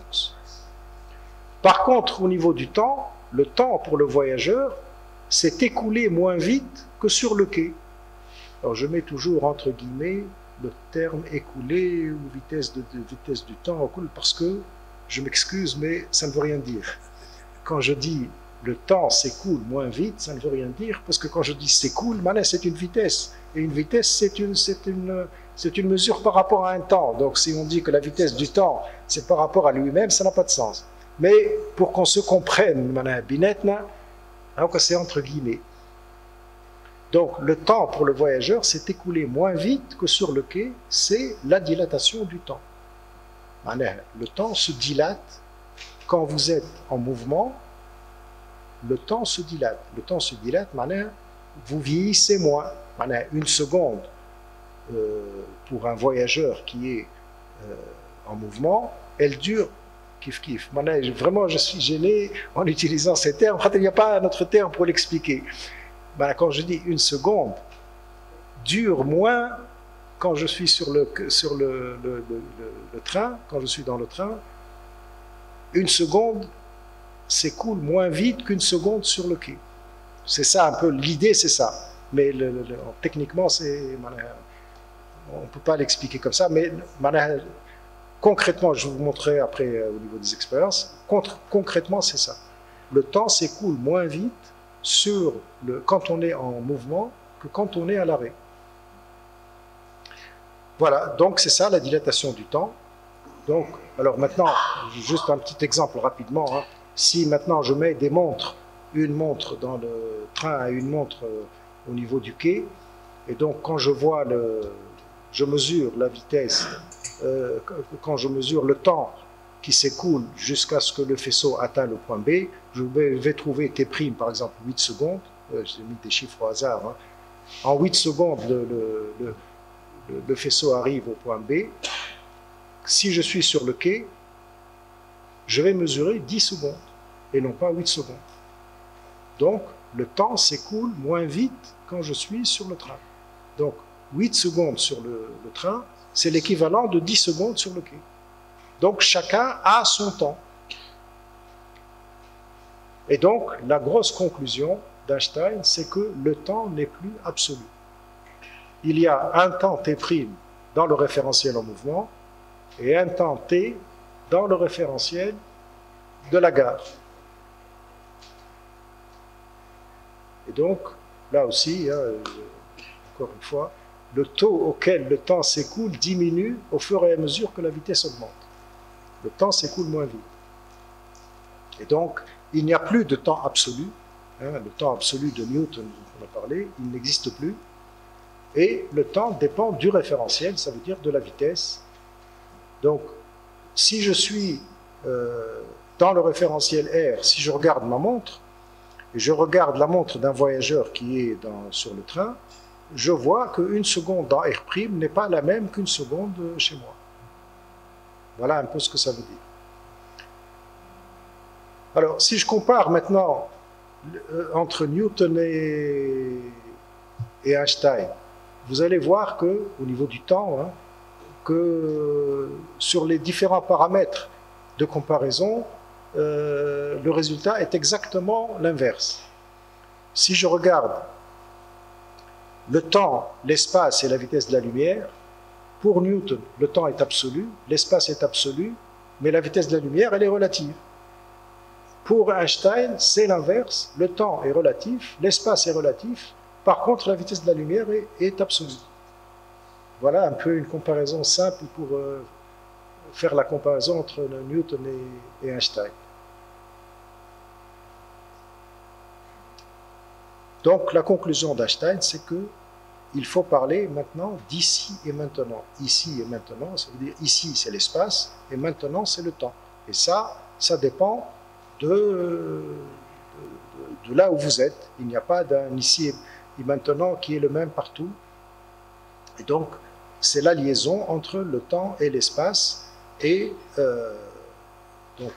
Par contre, au niveau du temps, le temps pour le voyageur s'est écoulé moins vite que sur le quai. Alors, je mets toujours entre guillemets le terme écoulé ou vitesse du temps, parce que, je m'excuse, mais ça ne veut rien dire. Quand je dis le temps s'écoule moins vite, ça ne veut rien dire, parce que quand je dis s'écoule, c'est une vitesse. Et une vitesse, c'est une mesure par rapport à un temps. Donc si on dit que la vitesse du temps, c'est par rapport à lui-même, ça n'a pas de sens. Mais pour qu'on se comprenne, c'est entre guillemets. Donc le temps pour le voyageur s'est écoulé moins vite que sur le quai, c'est la dilatation du temps. Le temps se dilate quand vous êtes en mouvement, le temps se dilate. Le temps se dilate, vous vieillissez moins. Une seconde pour un voyageur qui est en mouvement, elle dure kiff kiff. Vraiment, je suis gêné en utilisant ces termes. Il n'y a pas un autre terme pour l'expliquer. Quand je dis une seconde, dure moins quand je suis sur le train, quand je suis dans le train. Une seconde s'écoule moins vite qu'une seconde sur le quai. C'est ça un peu, l'idée c'est ça. Mais techniquement, on ne peut pas l'expliquer comme ça, mais concrètement, je vous montrerai après au niveau des expériences, concrètement c'est ça. Le temps s'écoule moins vite quand on est en mouvement que quand on est à l'arrêt. Voilà, donc c'est ça la dilatation du temps. Donc, alors maintenant, juste un petit exemple rapidement. Si maintenant je mets des montres, une montre dans le train et une montre au niveau du quai, et donc quand je mesure la vitesse, quand je mesure le temps qui s'écoule jusqu'à ce que le faisceau atteigne le point B, je vais trouver T', par exemple, 8 secondes, j'ai mis des chiffres au hasard, en 8 secondes, le faisceau arrive au point B. Si je suis sur le quai, je vais mesurer 10 secondes et non pas 8 secondes. Donc, le temps s'écoule moins vite quand je suis sur le train. Donc, 8 secondes sur le train, c'est l'équivalent de 10 secondes sur le quai. Donc, chacun a son temps. Et donc, la grosse conclusion d'Einstein, c'est que le temps n'est plus absolu. Il y a un temps T' dans le référentiel en mouvement et un temps T dans le référentiel de la gare. Et donc, là aussi, encore une fois, le taux auquel le temps s'écoule diminue au fur et à mesure que la vitesse augmente. Le temps s'écoule moins vite. Et donc, il n'y a plus de temps absolu. Le temps absolu de Newton, dont on a parlé, il n'existe plus. Et le temps dépend du référentiel, ça veut dire de la vitesse. Donc, si je suis dans le référentiel R, si je regarde ma montre, et je regarde la montre d'un voyageur qui est sur le train, je vois qu'une seconde dans R' n'est pas la même qu'une seconde chez moi. Voilà un peu ce que ça veut dire. Alors, si je compare maintenant entre Newton et Einstein, vous allez voir qu'au niveau du temps, que sur les différents paramètres de comparaison, le résultat est exactement l'inverse. Si je regarde le temps, l'espace et la vitesse de la lumière, pour Newton, le temps est absolu, l'espace est absolu, mais la vitesse de la lumière, elle est relative. Pour Einstein, c'est l'inverse, le temps est relatif, l'espace est relatif, par contre, la vitesse de la lumière est absolue. Voilà un peu une comparaison simple pour faire la comparaison entre Newton et Einstein. Donc, la conclusion d'Einstein, c'est qu'il faut parler maintenant d'ici et maintenant. Ici et maintenant, ça veut dire ici, c'est l'espace, et maintenant, c'est le temps. Et ça dépend de là où vous êtes. Il n'y a pas d'un ici et maintenant qui est le même partout. Et donc, c'est la liaison entre le temps et l'espace. Et donc,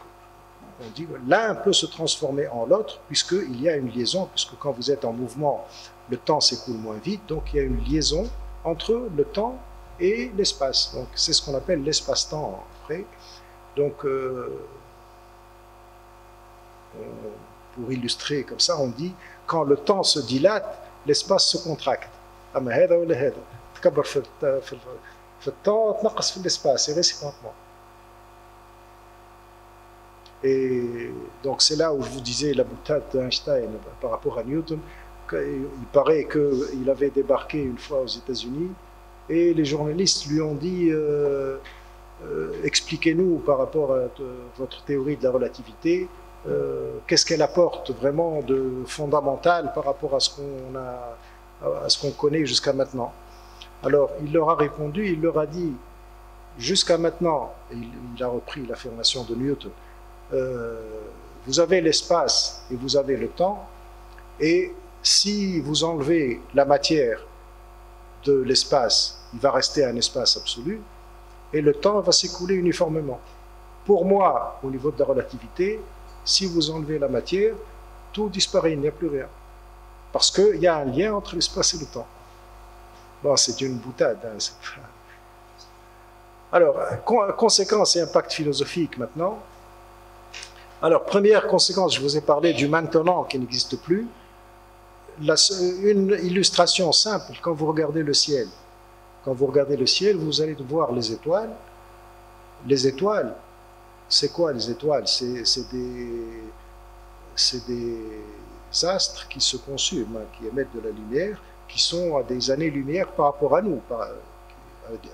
on dit que l'un peut se transformer en l'autre, puisqu'il y a une liaison, puisque quand vous êtes en mouvement, le temps s'écoule moins vite, donc il y a une liaison entre le temps et l'espace. Donc, c'est ce qu'on appelle l'espace-temps après. Donc, pour illustrer comme ça, on dit, quand le temps se dilate, l'espace se contracte. أما هذا ولا هذا تكبر في الطاقة تنقص في l'espace et réciproquement. Et donc c'est là où je vous disais la boutade d'Einstein par rapport à Newton, il paraît qu'il avait débarqué une fois aux États-Unis et les journalistes lui ont dit expliquez-nous par rapport à votre théorie de la relativité, qu'est-ce qu'elle apporte vraiment de fondamental par rapport à ce qu'on connaît jusqu'à maintenant. Alors il leur a répondu, il leur a dit jusqu'à maintenant, et il a repris l'affirmation de Newton, vous avez l'espace et vous avez le temps, et si vous enlevez la matière de l'espace, il va rester un espace absolu, et le temps va s'écouler uniformément. Pour moi, au niveau de la relativité, si vous enlevez la matière, tout disparaît, il n'y a plus rien. Parce qu'il y a un lien entre l'espace et le temps. Bon, c'est une boutade. Hein, alors, conséquences et impact philosophique maintenant. Alors, première conséquence, je vous ai parlé du maintenant qui n'existe plus. Une illustration simple, quand vous regardez le ciel. Quand vous regardez le ciel, vous allez voir les étoiles. Les étoiles, c'est quoi les étoiles? C'est des astres qui se consument, hein, qui émettent de la lumière, qui sont à des années-lumière par rapport à nous, à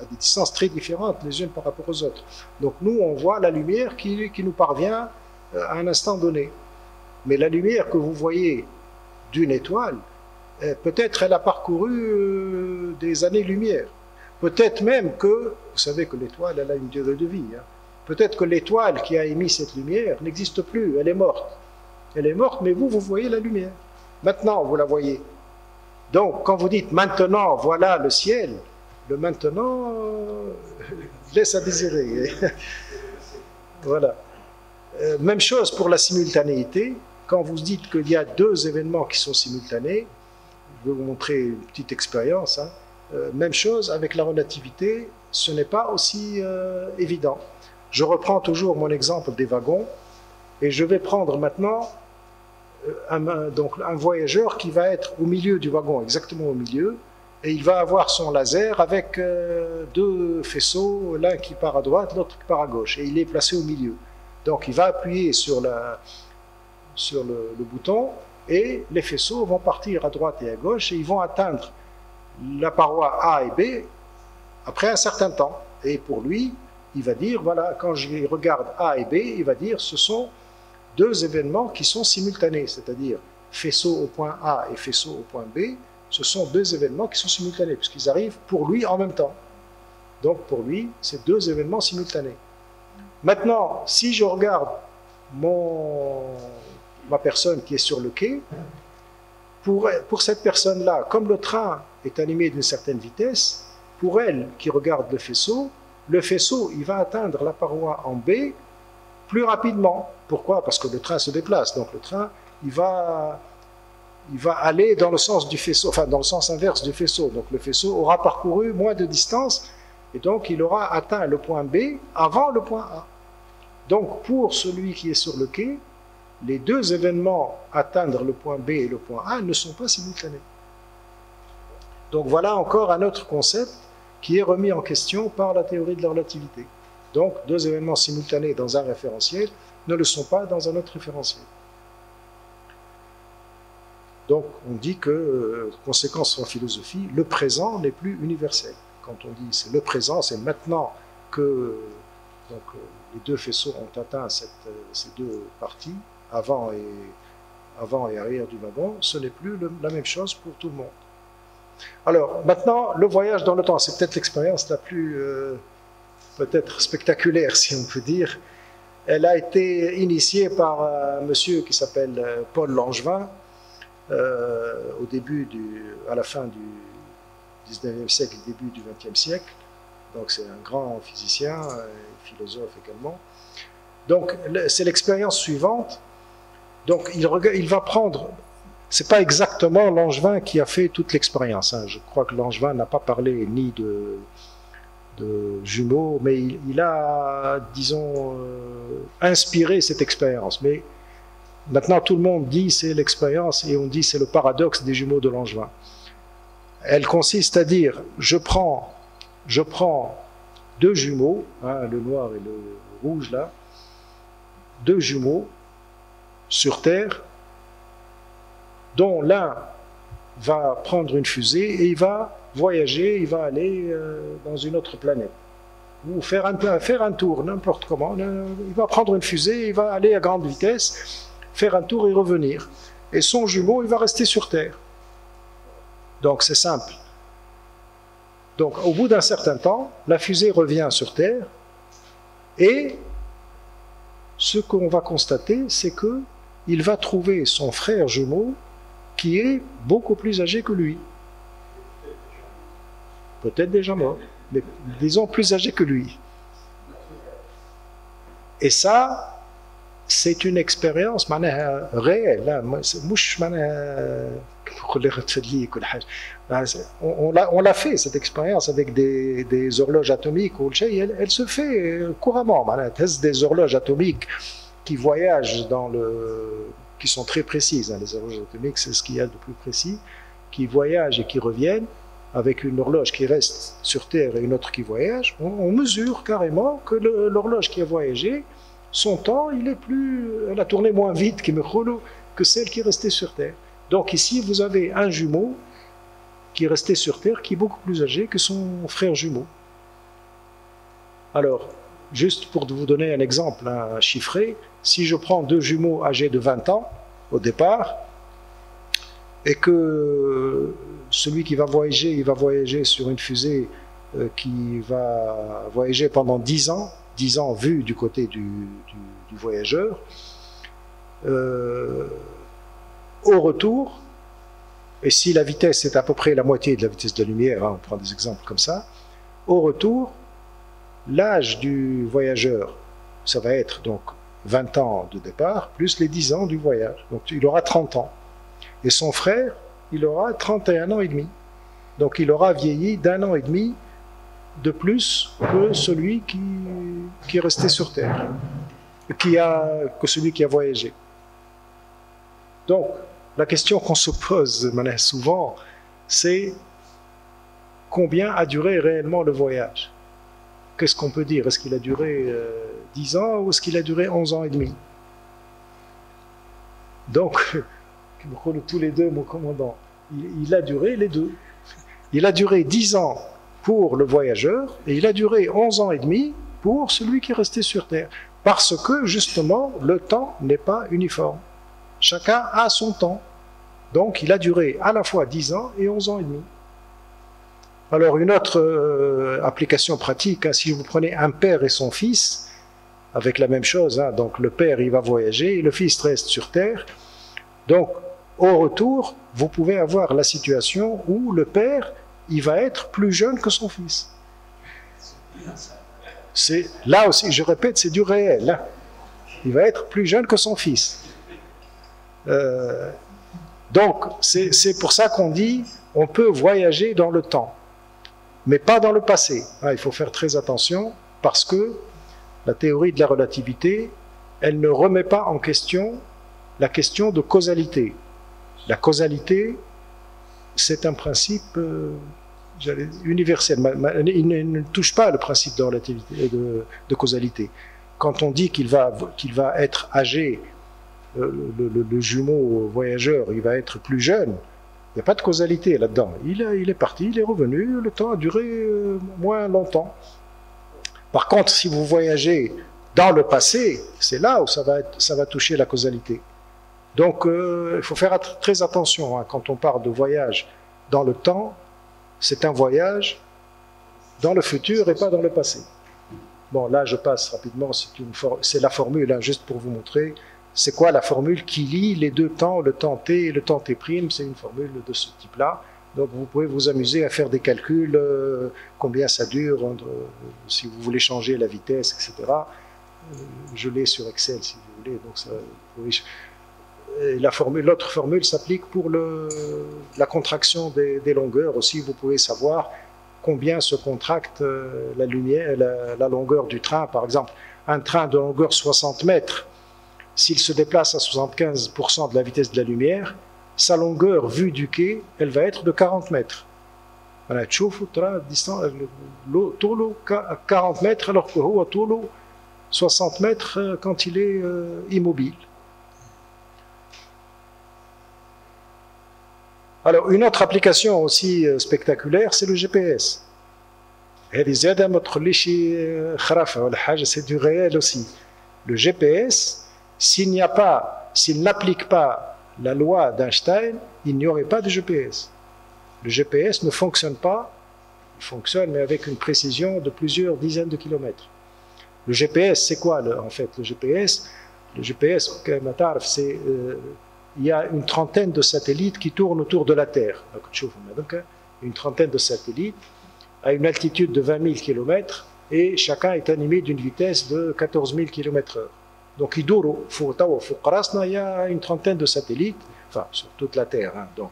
des distances très différentes les unes par rapport aux autres. Donc nous, on voit la lumière qui nous parvient à un instant donné. Mais la lumière que vous voyez d'une étoile, peut-être elle a parcouru des années-lumière. Peut-être même que, vous savez que l'étoile, elle a une durée de vie. Hein. Peut-être que l'étoile qui a émis cette lumière n'existe plus, elle est morte. Elle est morte, mais vous voyez la lumière. Maintenant, vous la voyez. Donc, quand vous dites maintenant, voilà le ciel, le maintenant laisse à désirer. Voilà. Même chose pour la simultanéité. Quand vous dites qu'il y a deux événements qui sont simultanés, je vais vous montrer une petite expérience. Hein. Même chose avec la relativité, ce n'est pas aussi évident. Je reprends toujours mon exemple des wagons et je vais prendre maintenant un voyageur qui va être au milieu du wagon, exactement au milieu, et il va avoir son laser avec deux faisceaux, l'un qui part à droite, l'autre qui part à gauche, et il est placé au milieu. Donc il va appuyer sur le bouton et les faisceaux vont partir à droite et à gauche et ils vont atteindre la paroi A et B après un certain temps. Et pour lui, il va dire, voilà, quand je regarde A et B, il va dire, ce sont deux événements qui sont simultanés, c'est-à-dire faisceau au point A et faisceau au point B, ce sont deux événements qui sont simultanés, puisqu'ils arrivent pour lui en même temps. Donc pour lui, c'est deux événements simultanés. Maintenant, si je regarde ma personne qui est sur le quai, pour cette personne-là, comme le train est animé d'une certaine vitesse, pour elle qui regarde le faisceau, il va atteindre la paroi en B plus rapidement. Pourquoi? Parce que le train se déplace. Donc le train, il va aller dans le sens du faisceau, enfin dans le sens inverse du faisceau. Donc le faisceau aura parcouru moins de distance et donc il aura atteint le point B avant le point A. Donc pour celui qui est sur le quai, les deux événements, atteindre le point B et le point A, ne sont pas simultanés. Donc voilà encore un autre concept qui est remis en question par la théorie de la relativité. Donc deux événements simultanés dans un référentiel ne le sont pas dans un autre référentiel. Donc on dit que, conséquence en philosophie, le présent n'est plus universel. Quand on dit c'est le présent, c'est maintenant que donc, les deux faisceaux ont atteint ces deux parties, avant et arrière du wagon, ce n'est plus la même chose pour tout le monde. Alors, maintenant, le voyage dans le temps, c'est peut-être l'expérience la plus, peut-être spectaculaire, si on peut dire. Elle a été initiée par un monsieur qui s'appelle Paul Langevin, à la fin du 19e siècle, début du 20e siècle. Donc, c'est un grand physicien, philosophe également. Donc, c'est l'expérience suivante. Donc, il va prendre... C'est pas exactement Langevin qui a fait toute l'expérience. Hein. Je crois que Langevin n'a pas parlé ni de jumeaux, mais il a, disons, inspiré cette expérience. Mais maintenant, tout le monde dit c'est l'expérience et on dit c'est le paradoxe des jumeaux de Langevin. Elle consiste à dire je prends deux jumeaux, hein, le noir et le rouge là, deux jumeaux sur Terre, dont l'un va prendre une fusée et il va voyager, il va aller dans une autre planète. Ou faire un tour, n'importe comment. Il va prendre une fusée, il va aller à grande vitesse, faire un tour et revenir. Et son jumeau, il va rester sur Terre. Donc c'est simple. Donc au bout d'un certain temps, la fusée revient sur Terre et ce qu'on va constater, c'est qu'il va trouver son frère jumeau qui est beaucoup plus âgé que lui. Peut-être déjà mort, mais disons plus âgé que lui. Et ça, c'est une expérience réelle. On l'a fait, cette expérience, avec des horloges atomiques. Elle se fait couramment. Des horloges atomiques qui voyagent qui sont très précises. Les horloges atomiques, c'est ce qu'il y a de plus précis, qui voyagent et qui reviennent, avec une horloge qui reste sur Terre et une autre qui voyage. On mesure carrément que l'horloge qui a voyagé, son temps, elle a tourné moins vite que celle qui est restée sur Terre. Donc ici, vous avez un jumeau qui est resté sur Terre, qui est beaucoup plus âgé que son frère jumeau. Alors, juste pour vous donner un exemple chiffré, si je prends deux jumeaux âgés de 20 ans au départ, et que celui qui va voyager, il va voyager sur une fusée qui va voyager pendant 10 ans vue du côté du voyageur, au retour, et si la vitesse est à peu près la moitié de la vitesse de la lumière, on prend des exemples comme ça, au retour, l'âge du voyageur, ça va être donc 20 ans de départ, plus les 10 ans du voyage. Donc il aura 30 ans. Et son frère, il aura 31 ans et demi. Donc il aura vieilli d'1 an et demi de plus que celui qui est resté sur Terre, que celui qui a voyagé. Donc, la question qu'on se pose souvent, c'est combien a duré réellement le voyage? Qu'est-ce qu'on peut dire? Est-ce qu'il a duré 10 ans ou est-ce qu'il a duré 11 ans et demi? Donc, tous les deux, mon commandant, il a duré les deux. Il a duré 10 ans pour le voyageur et il a duré 11 ans et demi pour celui qui est resté sur Terre. Parce que, justement, le temps n'est pas uniforme. Chacun a son temps. Donc, il a duré à la fois 10 ans et 11 ans et demi. Alors, une autre application pratique, si vous prenez un père et son fils, avec la même chose, donc le père, il va voyager et le fils reste sur Terre. Donc, au retour, vous pouvez avoir la situation où le père, il va être plus jeune que son fils. Là aussi, je répète, c'est du réel. Il va être plus jeune que son fils. Donc, c'est pour ça qu'on dit on peut voyager dans le temps, mais pas dans le passé. Il faut faire très attention parce que la théorie de la relativité, elle ne remet pas en question la question de causalité. La causalité, c'est un principe universel. Il ne touche pas le principe de relativité, de causalité. Quand on dit qu'il va être âgé, le jumeau voyageur, il va être plus jeune, il n'y a pas de causalité là-dedans. Il est parti, il est revenu, le temps a duré moins longtemps. Par contre, si vous voyagez dans le passé, c'est là où ça va toucher la causalité. Donc, il faut faire très attention quand on parle de voyage dans le temps, c'est un voyage dans le futur et pas dans le passé. Bon, là, je passe rapidement, c'est la formule, juste pour vous montrer. C'est quoi la formule qui lie les deux temps, le temps t et le temps t'? C'est une formule de ce type-là. Donc, vous pouvez vous amuser à faire des calculs, combien ça dure, si vous voulez changer la vitesse, etc. Je l'ai sur Excel, si vous voulez. Donc, ça, oui. L'autre formule s'applique pour la contraction des longueurs aussi. Vous pouvez savoir combien se contracte la longueur du train. Par exemple, un train de longueur 60 mètres, s'il se déplace à 75% de la vitesse de la lumière, sa longueur vue du quai, elle va être de 40 mètres. Voilà, تشوفوا ترى طوله 40 mètres alors que هو طوله 60 mètres quand il est immobile. Alors, une autre application aussi spectaculaire, c'est le GPS. C'est du réel aussi. Le GPS, s'il n'applique pas la loi d'Einstein, il n'y aurait pas de GPS. Le GPS ne fonctionne pas, il fonctionne mais avec une précision de plusieurs dizaines de kilomètres. Le GPS, c'est quoi en fait le GPS, c'est il y a une trentaine de satellites qui tournent autour de la Terre. Donc, une trentaine de satellites à une altitude de 20 000 km et chacun est animé d'une vitesse de 14 000 km/h. Donc, il y a une trentaine de satellites, enfin, sur toute la Terre. Hein, donc.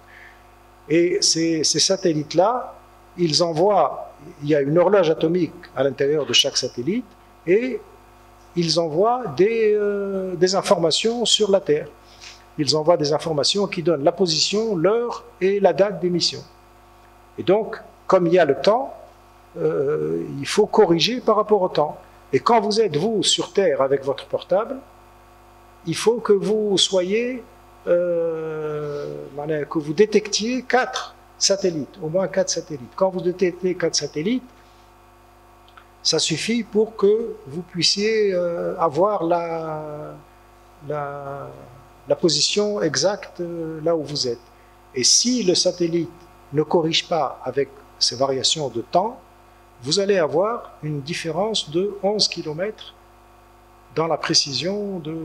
Et ces satellites-là, ils envoient, il y a une horloge atomique à l'intérieur de chaque satellite et ils envoient des informations sur la Terre. Ils envoient des informations qui donnent la position, l'heure et la date d'émission. Et donc, comme il y a le temps, il faut corriger par rapport au temps. Et quand vous êtes, vous, sur Terre avec votre portable, il faut que vous soyez, que vous détectiez 4 satellites, au moins 4 satellites. Quand vous détectez 4 satellites, ça suffit pour que vous puissiez avoir la position exacte là où vous êtes. Et si le satellite ne corrige pas avec ces variations de temps, vous allez avoir une différence de 11 km dans la précision de...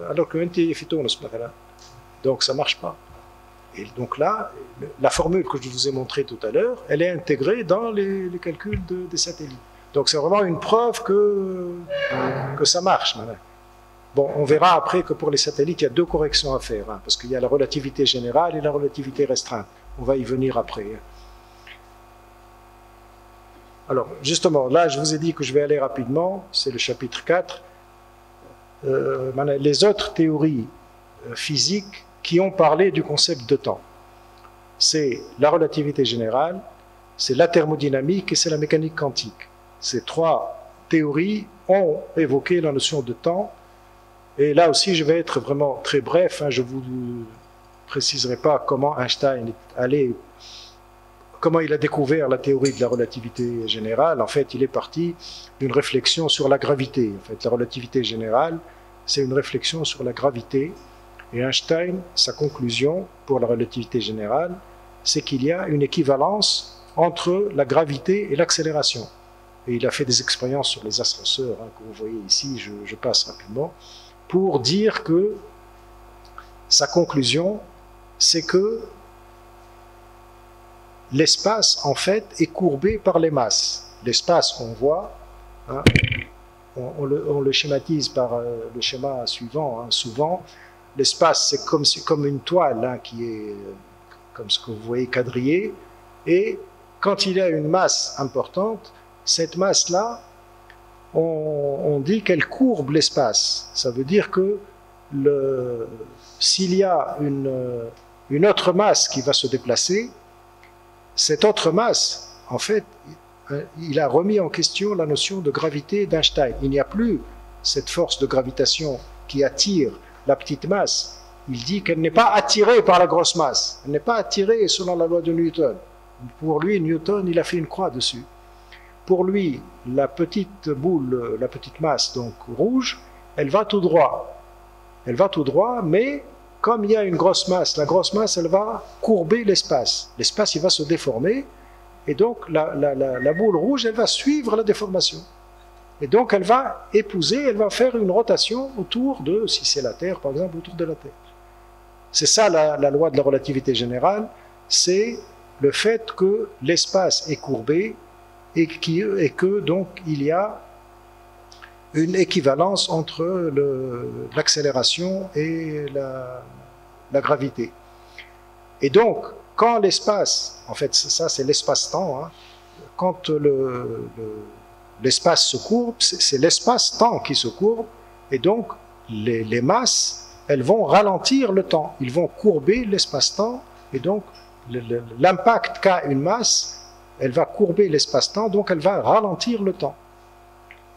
alors que donc ça ne marche pas. Et donc là, la formule que je vous ai montrée tout à l'heure, elle est intégrée dans les calculs des satellites. Donc c'est vraiment une preuve que ça marche. Bon, on verra après que pour les satellites, il y a 2 corrections à faire, hein, parce qu'il y a la relativité générale et la relativité restreinte. On va y venir après. Alors, justement, là, je vous ai dit que je vais aller rapidement, c'est le chapitre 4. Les autres théories physiques qui ont parlé du concept de temps. C'est la relativité générale, c'est la thermodynamique et c'est la mécanique quantique. Ces 3 théories ont évoqué la notion de temps. Et là aussi, je vais être vraiment très bref. Hein, je ne vous préciserai pas comment Einstein est allé, comment il a découvert la théorie de la relativité générale. En fait, il est parti d'une réflexion sur la gravité. En fait, la relativité générale, c'est une réflexion sur la gravité. Et Einstein, sa conclusion pour la relativité générale, c'est qu'il y a une équivalence entre la gravité et l'accélération. Et il a fait des expériences sur les ascenseurs, hein, que vous voyez ici, je passe rapidement, pour dire que sa conclusion, c'est que l'espace, en fait, est courbé par les masses. L'espace qu'on voit, hein, on le schématise par le schéma suivant, hein, souvent, l'espace, c'est comme une toile, hein, qui est comme ce que vous voyez quadrillé, et quand il y a une masse importante, cette masse-là, on dit qu'elle courbe l'espace. Ça veut dire que s'il y a une autre masse qui va se déplacer, cette autre masse, en fait, il a remis en question la notion de gravité d'Einstein. Il n'y a plus cette force de gravitation qui attire la petite masse. Il dit qu'elle n'est pas attirée par la grosse masse. Elle n'est pas attirée selon la loi de Newton. Pour lui, Newton, il a fait une croix dessus. Pour lui, la petite boule, la petite masse, donc rouge, elle va tout droit. Elle va tout droit, mais comme il y a une grosse masse, la grosse masse, elle va courber l'espace. L'espace, il va se déformer, et donc la boule rouge, elle va suivre la déformation. Et donc, elle va épouser, elle va faire une rotation autour de, si c'est la Terre, par exemple, autour de la Terre. C'est ça la loi de la relativité générale, c'est le fait que l'espace est courbé et que donc il y a une équivalence entre l'accélération et la gravité. Et donc, quand l'espace, en fait ça c'est l'espace-temps, hein, quand l'espace se courbe, c'est l'espace-temps qui se courbe, et donc les masses, elles vont ralentir le temps, ils vont courber l'espace-temps, et donc l'impact qu'a une masse, elle va courber l'espace-temps, donc elle va ralentir le temps.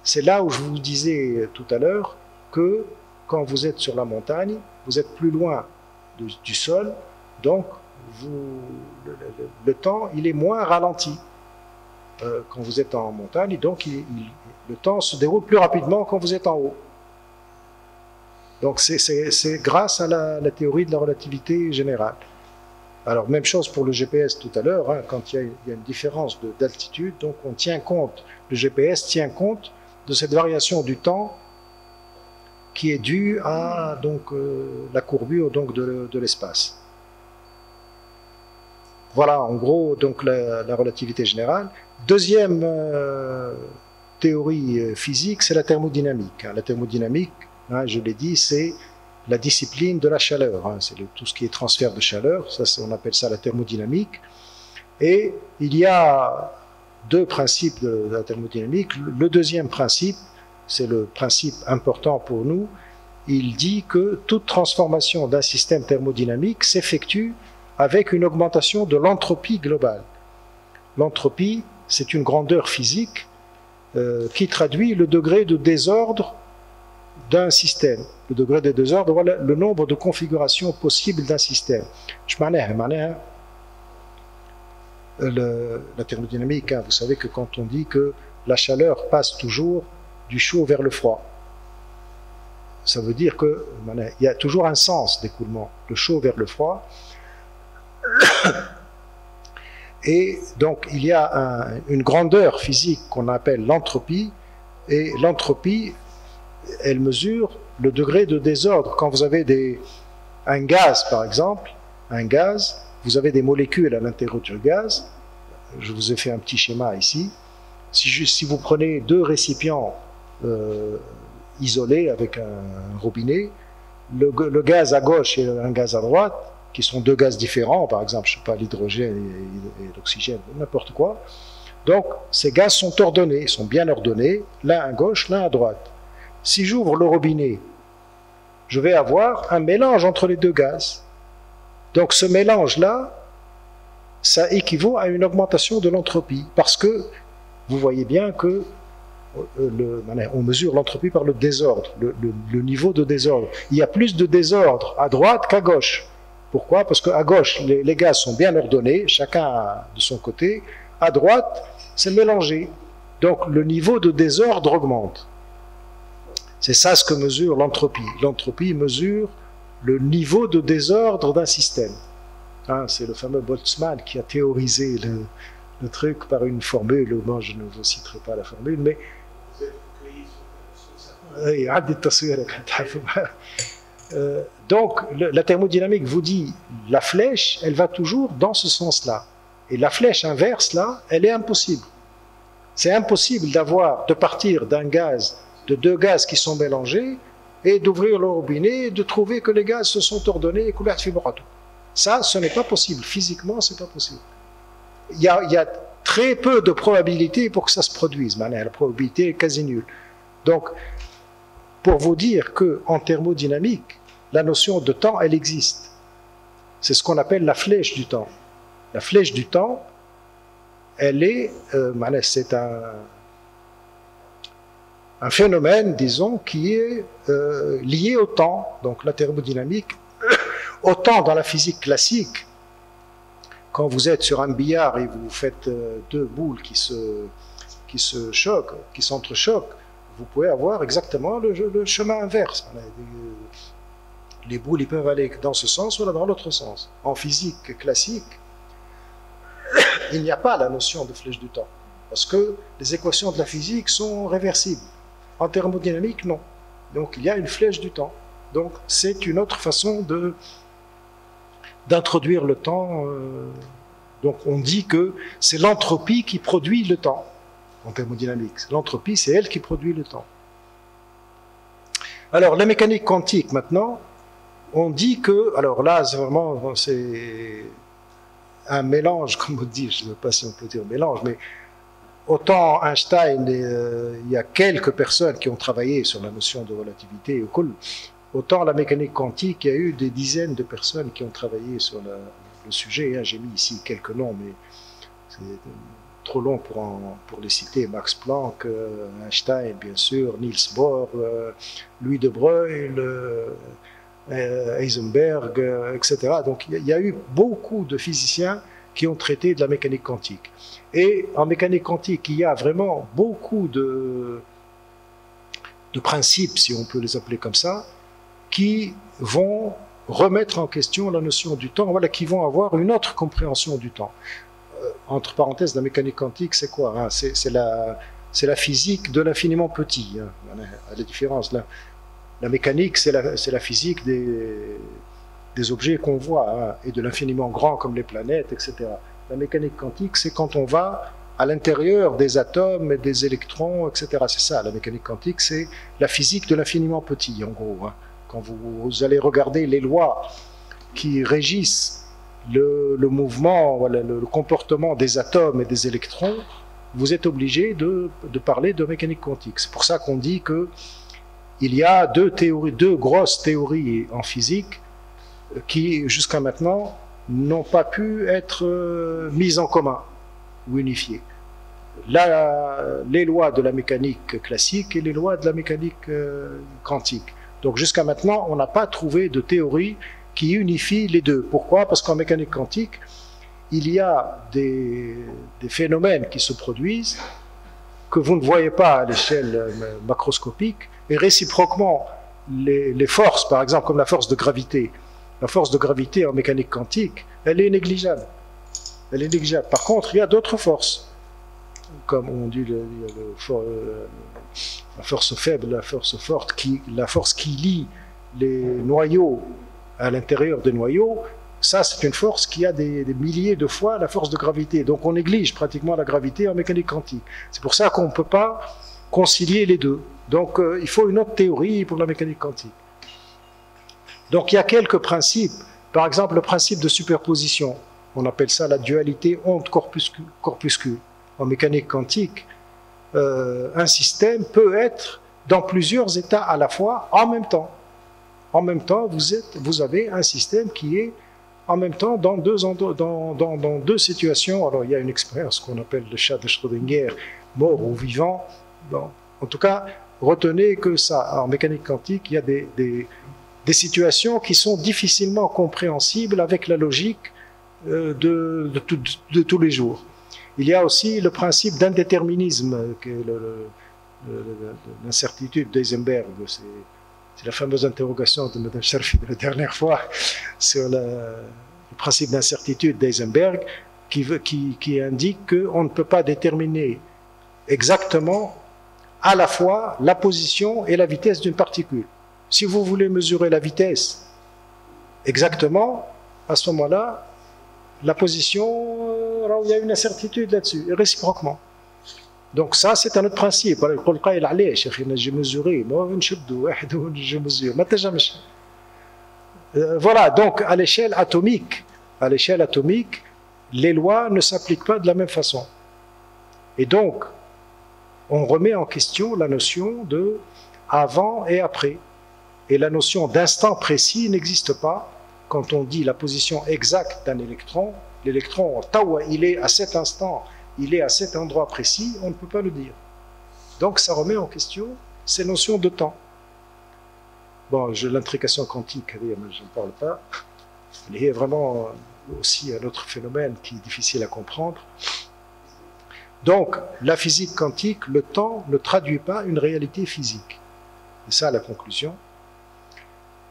C'est là où je vous disais tout à l'heure que quand vous êtes sur la montagne, vous êtes plus loin du sol, donc le temps il est moins ralenti quand vous êtes en montagne, et donc le temps se déroule plus rapidement quand vous êtes en haut. Donc c'est grâce à la théorie de la relativité générale. Alors même chose pour le GPS tout à l'heure, hein, quand il y a une différence d'altitude, donc on tient compte, le GPS tient compte de cette variation du temps qui est due à donc, la courbure donc, de l'espace. Voilà en gros donc la relativité générale. Deuxième théorie physique, c'est la thermodynamique. La thermodynamique, hein, je l'ai dit, c'est la discipline de la chaleur. Hein, c'est tout ce qui est transfert de chaleur, ça, on appelle ça la thermodynamique. Et il y a deux principes de la thermodynamique. Le deuxième principe, c'est le principe important pour nous, il dit que toute transformation d'un système thermodynamique s'effectue avec une augmentation de l'entropie globale. L'entropie, c'est une grandeur physique qui traduit le degré de désordre d'un système. Le degré de désordre, voilà le nombre de configurations possibles d'un système. La thermodynamique, hein, vous savez que quand on dit que la chaleur passe toujours du chaud vers le froid, ça veut dire qu'il y a toujours un sens d'écoulement, le chaud vers le froid. Et donc il y a une grandeur physique qu'on appelle l'entropie, et l'entropie, elle mesure le degré de désordre. Quand vous avez un gaz par exemple, un gaz, vous avez des molécules à l'intérieur du gaz, je vous ai fait un petit schéma ici, si vous prenez deux récipients isolés avec un robinet, le gaz à gauche et un gaz à droite, qui sont deux gaz différents, par exemple, je ne sais pas, l'hydrogène et l'oxygène, n'importe quoi. Donc, ces gaz sont ordonnés, sont bien ordonnés, l'un à gauche, l'un à droite. Si j'ouvre le robinet, je vais avoir un mélange entre les deux gaz. Donc, ce mélange-là, ça équivaut à une augmentation de l'entropie, parce que vous voyez bien que on mesure l'entropie par le désordre, le niveau de désordre. Il y a plus de désordre à droite qu'à gauche. Pourquoi? Parce qu'à gauche, les gaz sont bien ordonnés, chacun de son côté. À droite, c'est mélangé. Donc le niveau de désordre augmente. C'est ça ce que mesure l'entropie. L'entropie mesure le niveau de désordre d'un système. Hein, c'est le fameux Boltzmann qui a théorisé le truc par une formule. Moi, je ne vous citerai pas la formule, mais donc, la thermodynamique vous dit, la flèche, elle va toujours dans ce sens-là. Et la flèche inverse, là, elle est impossible. C'est impossible de partir d'un gaz, de deux gaz qui sont mélangés, et d'ouvrir le robinet, et de trouver que les gaz se sont ordonnés et que ça, ce n'est pas possible. Physiquement, c'est pas possible. Il y a très peu de probabilité pour que ça se produise. La probabilité est quasi nulle. Donc, pour vous dire qu'en thermodynamique, la notion de temps, elle existe. C'est ce qu'on appelle la flèche du temps. La flèche du temps, elle est, c'est un phénomène, disons, qui est lié au temps. Donc la thermodynamique, autant dans la physique classique, quand vous êtes sur un billard et vous faites deux boules qui se choquent, qui s'entrechoquent, vous pouvez avoir exactement le chemin inverse. Les boules, ils peuvent aller dans ce sens ou dans l'autre sens. En physique classique, il n'y a pas la notion de flèche du temps, parce que les équations de la physique sont réversibles. En thermodynamique, non. Donc il y a une flèche du temps. Donc c'est une autre façon d'introduire le temps. Donc on dit que c'est l'entropie qui produit le temps. En thermodynamique, l'entropie, c'est elle qui produit le temps. Alors, la mécanique quantique, maintenant, on dit que, alors là, c'est un mélange, comme on dit, je ne sais pas si on peut dire mélange, mais autant Einstein, il y a quelques personnes qui ont travaillé sur la notion de relativité, autant la mécanique quantique, il y a eu des dizaines de personnes qui ont travaillé sur le sujet. J'ai mis ici quelques noms, mais c'est trop long pour les citer. Max Planck, Einstein, bien sûr, Niels Bohr, Louis de Broglie, Heisenberg, etc. Donc il y a eu beaucoup de physiciens qui ont traité de la mécanique quantique. Et en mécanique quantique, il y a vraiment beaucoup de principes, si on peut les appeler comme ça, qui vont remettre en question la notion du temps, voilà, qui vont avoir une autre compréhension du temps. Entre parenthèses, la mécanique quantique, c'est quoi, hein? C'est la physique de l'infiniment petit. Hein. La différence, la mécanique, c'est la physique des objets qu'on voit, hein, et de l'infiniment grand comme les planètes, etc. La mécanique quantique, c'est quand on va à l'intérieur des atomes et des électrons, etc. C'est ça, la mécanique quantique, c'est la physique de l'infiniment petit, en gros. Hein. Quand vous allez regarder les lois qui régissent le mouvement, voilà, le comportement des atomes et des électrons, vous êtes obligé de parler de mécanique quantique. C'est pour ça qu'on dit qu'il y a deux grosses théories en physique qui, jusqu'à maintenant, n'ont pas pu être mises en commun ou unifiées. Les lois de la mécanique classique et les lois de la mécanique quantique. Donc jusqu'à maintenant, on n'a pas trouvé de théorie qui unifie les deux. Pourquoi? Parce qu'en mécanique quantique, il y a des phénomènes qui se produisent que vous ne voyez pas à l'échelle macroscopique, et réciproquement, les forces, par exemple, comme la force de gravité, la force de gravité en mécanique quantique, elle est négligeable. Elle est négligeable. Par contre, il y a d'autres forces, comme on dit la force faible, la force forte, la force qui lie les noyaux à l'intérieur des noyaux. Ça, c'est une force qui a des milliers de fois la force de gravité. Donc on néglige pratiquement la gravité en mécanique quantique. C'est pour ça qu'on ne peut pas concilier les deux. Donc il faut une autre théorie pour la mécanique quantique. Donc il y a quelques principes. Par exemple, le principe de superposition. On appelle ça la dualité onde-corpuscule. En mécanique quantique, un système peut être dans plusieurs états à la fois en même temps. En même temps, vous avez un système qui est en même temps dans deux situations. Alors il y a une expérience qu'on appelle le chat de Schrödinger, mort ou vivant. Bon, en tout cas, retenez que ça, en mécanique quantique, il y a des situations qui sont difficilement compréhensibles avec la logique de tous les jours. Il y a aussi le principe d'indéterminisme, qui est l'incertitude d'Heisenberg. C'est la fameuse interrogation de Mme Sharfi de la dernière fois sur le principe d'incertitude d'Heisenberg qui indique qu'on ne peut pas déterminer exactement à la fois la position et la vitesse d'une particule. Si vous voulez mesurer la vitesse exactement, à ce moment-là, la position, il y a une incertitude là-dessus, et réciproquement. Donc ça, c'est un autre principe. Voilà, donc à l'échelle atomique, les lois ne s'appliquent pas de la même façon. Et donc, on remet en question la notion de avant et après. Et la notion d'instant précis n'existe pas quand on dit la position exacte d'un électron. L'électron, il est à cet instant, il est à cet endroit précis, on ne peut pas le dire. Donc ça remet en question ces notions de temps. Bon, l'intrication quantique, je n'en parle pas. Il y a vraiment aussi un autre phénomène qui est difficile à comprendre. Donc, la physique quantique, le temps ne traduit pas une réalité physique. C'est ça la conclusion.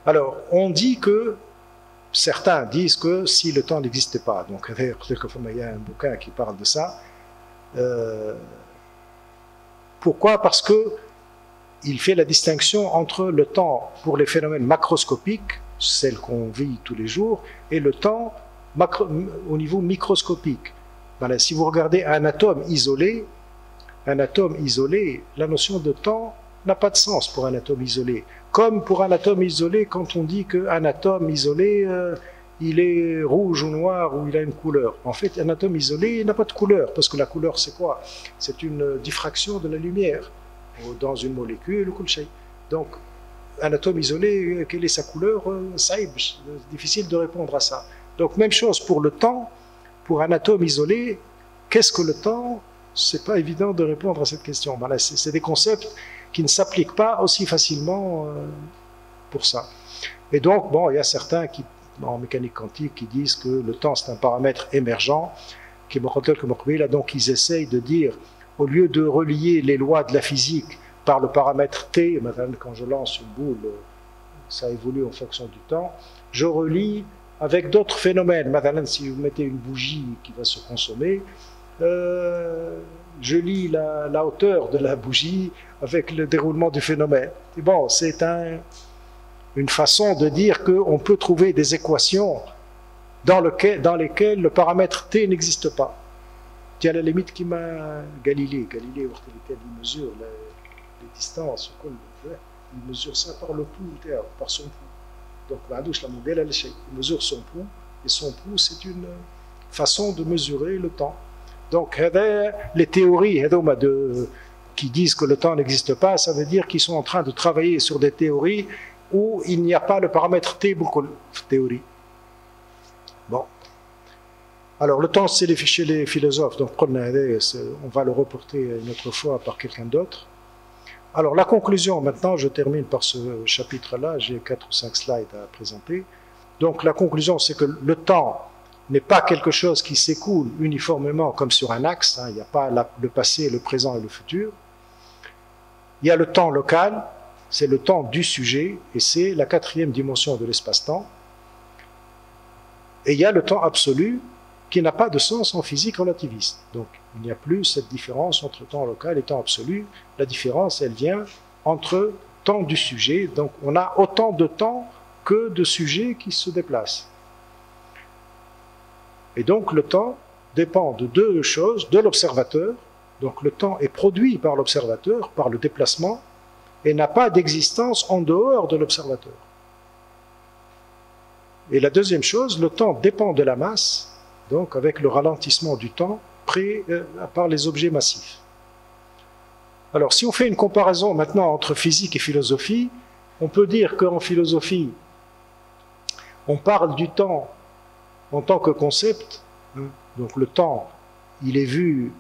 Alors, on dit que, certains disent que si le temps n'existait pas, donc il y a un bouquin qui parle de ça. Pourquoi? Parce qu'il fait la distinction entre le temps pour les phénomènes macroscopiques, celles qu'on vit tous les jours, et le temps au niveau microscopique. Voilà, si vous regardez un atome isolé, la notion de temps n'a pas de sens pour un atome isolé. Comme pour un atome isolé, quand on dit qu'un atome isolé, il est rouge ou noir ou il a une couleur. En fait, un atome isolé n'a pas de couleur, parce que la couleur, c'est quoi? C'est une diffraction de la lumière dans une molécule ou quelque chose. Donc, un atome isolé, quelle est sa couleur? C'est difficile de répondre à ça. Donc, même chose pour le temps. Pour un atome isolé, qu'est-ce que le temps? C'est pas évident de répondre à cette question. Voilà, c'est des concepts qui ne s'appliquent pas aussi facilement pour ça. Et donc, bon, il y a certains qui, en mécanique quantique qui disent que le temps c'est un paramètre émergent, donc ils essayent de dire, au lieu de relier les lois de la physique par le paramètre t, quand je lance une boule, ça évolue en fonction du temps, je relie avec d'autres phénomènes. Si vous mettez une bougie qui va se consommer, je lis la hauteur de la bougie avec le déroulement du phénomène. Et bon, c'est une façon de dire qu'on peut trouver des équations dans lesquelles le paramètre t n'existe pas. C'est à la limite qui m'a Galilée, il mesure les distances, il mesure ça par le pouls, par son pouls. Donc, il mesure son pouls, et son pouls, c'est une façon de mesurer le temps. Donc, les théories qui disent que le temps n'existe pas, ça veut dire qu'ils sont en train de travailler sur des théories où il n'y a pas le paramètre t, beaucoup de théories. Bon. Alors, le temps, c'est chez les philosophes, donc on va le reporter une autre fois par quelqu'un d'autre. Alors, la conclusion, maintenant, je termine par ce chapitre-là, j'ai 4 ou 5 slides à présenter. Donc, la conclusion, c'est que le temps n'est pas quelque chose qui s'écoule uniformément comme sur un axe, il n'y a pas le passé, le présent et le futur. Il y a le temps local, c'est le temps du sujet, et c'est la 4e dimension de l'espace-temps. Et il y a le temps absolu, qui n'a pas de sens en physique relativiste. Donc, il n'y a plus cette différence entre temps local et temps absolu. La différence, elle vient entre temps du sujet. Donc, on a autant de temps que de sujets qui se déplacent. Et donc, le temps dépend de deux choses, de l'observateur. Donc, le temps est produit par l'observateur, par le déplacement, et n'a pas d'existence en dehors de l'observateur. Et la deuxième chose, le temps dépend de la masse, donc avec le ralentissement du temps par les objets massifs. Alors, si on fait une comparaison maintenant entre physique et philosophie, on peut dire qu'en philosophie, on parle du temps en tant que concept. Donc le temps, il est vu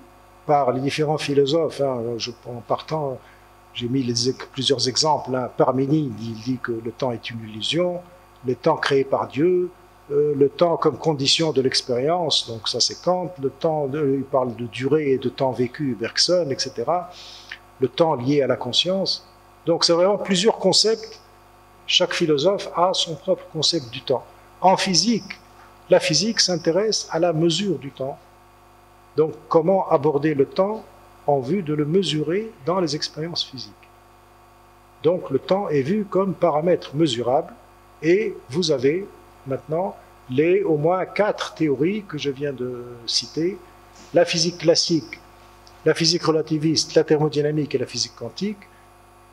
par les différents philosophes. En partant, j'ai mis plusieurs exemples. Parménide, il dit que le temps est une illusion, le temps créé par Dieu, le temps comme condition de l'expérience, donc ça c'est Kant, il parle de durée et de temps vécu, Bergson, etc. Le temps lié à la conscience. Donc c'est vraiment plusieurs concepts. Chaque philosophe a son propre concept du temps. En physique, la physique s'intéresse à la mesure du temps. Donc comment aborder le temps en vue de le mesurer dans les expériences physiques. Donc le temps est vu comme paramètre mesurable et vous avez maintenant les au moins 4 théories que je viens de citer, la physique classique, la physique relativiste, la thermodynamique et la physique quantique.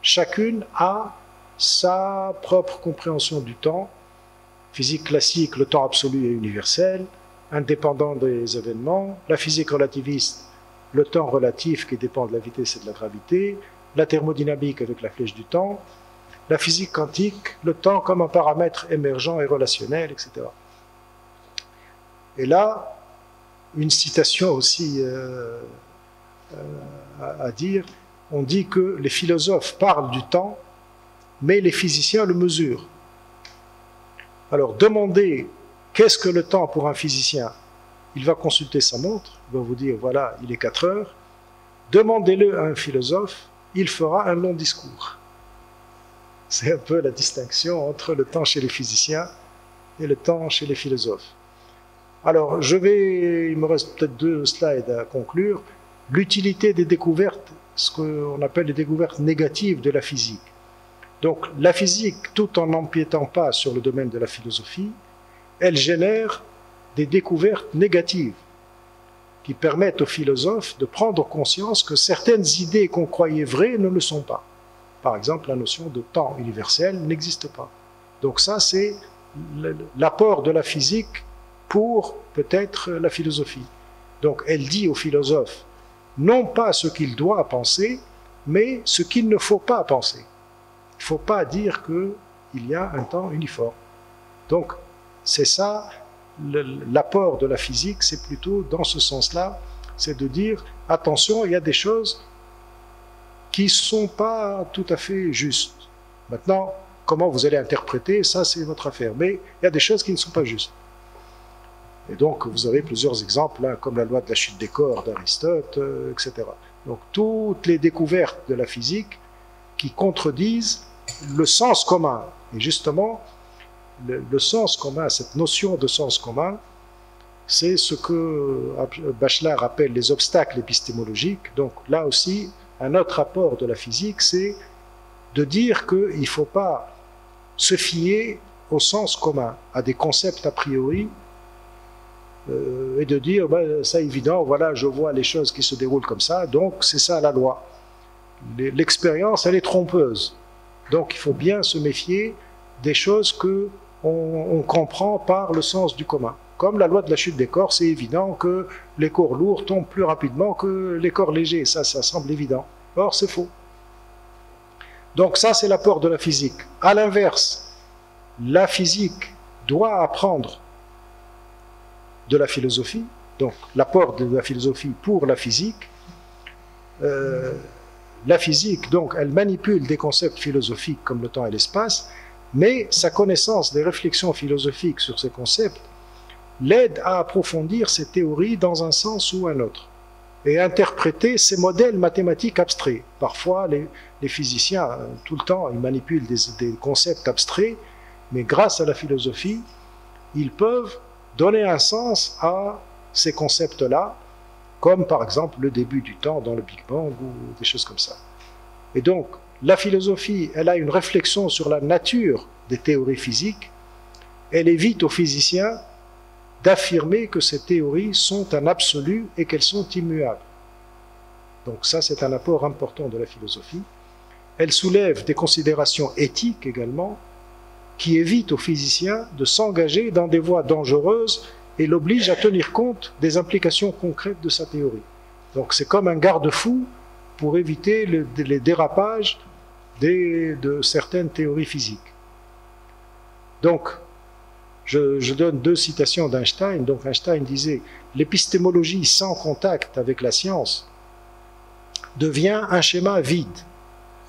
Chacune a sa propre compréhension du temps. Physique classique, le temps absolu est universel, indépendant des événements. La physique relativiste, le temps relatif qui dépend de la vitesse et de la gravité. La thermodynamique avec la flèche du temps. La physique quantique, le temps comme un paramètre émergent et relationnel, etc. Et là, une citation aussi à dire, on dit que les philosophes parlent du temps, mais les physiciens le mesurent. Alors, demandez qu'est-ce que le temps pour un physicien. Il va consulter sa montre, il va vous dire, voilà, il est 4 heures. Demandez-le à un philosophe, il fera un long discours. C'est un peu la distinction entre le temps chez les physiciens et le temps chez les philosophes. Alors, il me reste peut-être 2 slides à conclure. L'utilité des découvertes, ce qu'on appelle les découvertes négatives de la physique. Donc, la physique, tout en n'empiétant pas sur le domaine de la philosophie, elle génère des découvertes négatives qui permettent aux philosophes de prendre conscience que certaines idées qu'on croyait vraies ne le sont pas. Par exemple, la notion de temps universel n'existe pas. Donc ça, c'est l'apport de la physique pour peut-être la philosophie. Donc elle dit aux philosophes, non pas ce qu'il doit penser, mais ce qu'il ne faut pas penser. Il ne faut pas dire qu'il y a un temps uniforme. Donc c'est ça, l'apport de la physique, c'est plutôt dans ce sens-là, c'est de dire, attention, il y a des choses qui ne sont pas tout à fait justes. Maintenant, comment vous allez interpréter, ça c'est votre affaire. Mais il y a des choses qui ne sont pas justes. Et donc vous avez plusieurs exemples, hein, comme la loi de la chute des corps d'Aristote, etc. Donc toutes les découvertes de la physique qui contredisent le sens commun. Et justement, le sens commun, cette notion de sens commun, c'est ce que Bachelard appelle les obstacles épistémologiques. Donc là aussi, un autre apport de la physique, c'est de dire qu'il ne faut pas se fier au sens commun, à des concepts a priori, et de dire, ben, c'est évident, voilà, je vois les choses qui se déroulent comme ça, donc c'est ça la loi. L'expérience, elle est trompeuse. Donc il faut bien se méfier des choses qu'on comprend par le sens du commun. Comme la loi de la chute des corps, c'est évident que les corps lourds tombent plus rapidement que les corps légers. Ça semble évident. Or, c'est faux. Donc ça, c'est l'apport de la physique. À l'inverse, la physique doit apprendre de la philosophie. Donc l'apport de la philosophie pour la physique. La physique, donc, elle manipule des concepts philosophiques comme le temps et l'espace, mais sa connaissance des réflexions philosophiques sur ces concepts l'aide à approfondir ces théories dans un sens ou un autre et à interpréter ces modèles mathématiques abstraits. Parfois, les physiciens, tout le temps, ils manipulent des concepts abstraits, mais grâce à la philosophie, ils peuvent donner un sens à ces concepts-là, comme par exemple le début du temps dans le Big Bang ou des choses comme ça. Et donc, la philosophie, elle a une réflexion sur la nature des théories physiques. Elle évite aux physiciens d'affirmer que ces théories sont un absolu et qu'elles sont immuables. Donc ça, c'est un apport important de la philosophie. Elle soulève des considérations éthiques également, qui évitent aux physiciens de s'engager dans des voies dangereuses et l'oblige à tenir compte des implications concrètes de sa théorie. Donc c'est comme un garde-fou pour éviter les dérapages de certaines théories physiques. Donc, je donne deux citations d'Einstein. Donc Einstein disait « L'épistémologie sans contact avec la science devient un schéma vide.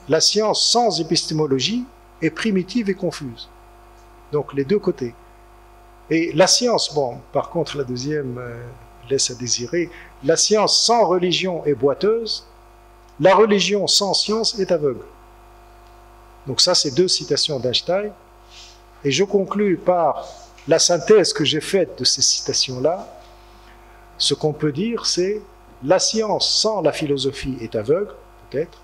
La science sans épistémologie est primitive et confuse. » Donc les deux côtés. Et la science, bon, par contre la deuxième laisse à désirer, la science sans religion est boiteuse, la religion sans science est aveugle. Donc ça, c'est deux citations d'Einstein. Et je conclus par la synthèse que j'ai faite de ces citations-là. Ce qu'on peut dire, c'est la science sans la philosophie est aveugle, peut-être,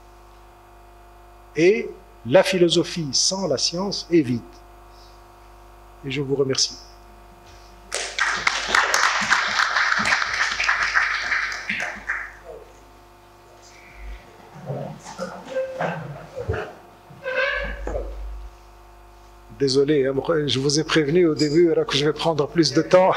et la philosophie sans la science est vide. Et je vous remercie. Désolé, je vous ai prévenu au début alors que je vais prendre plus de temps.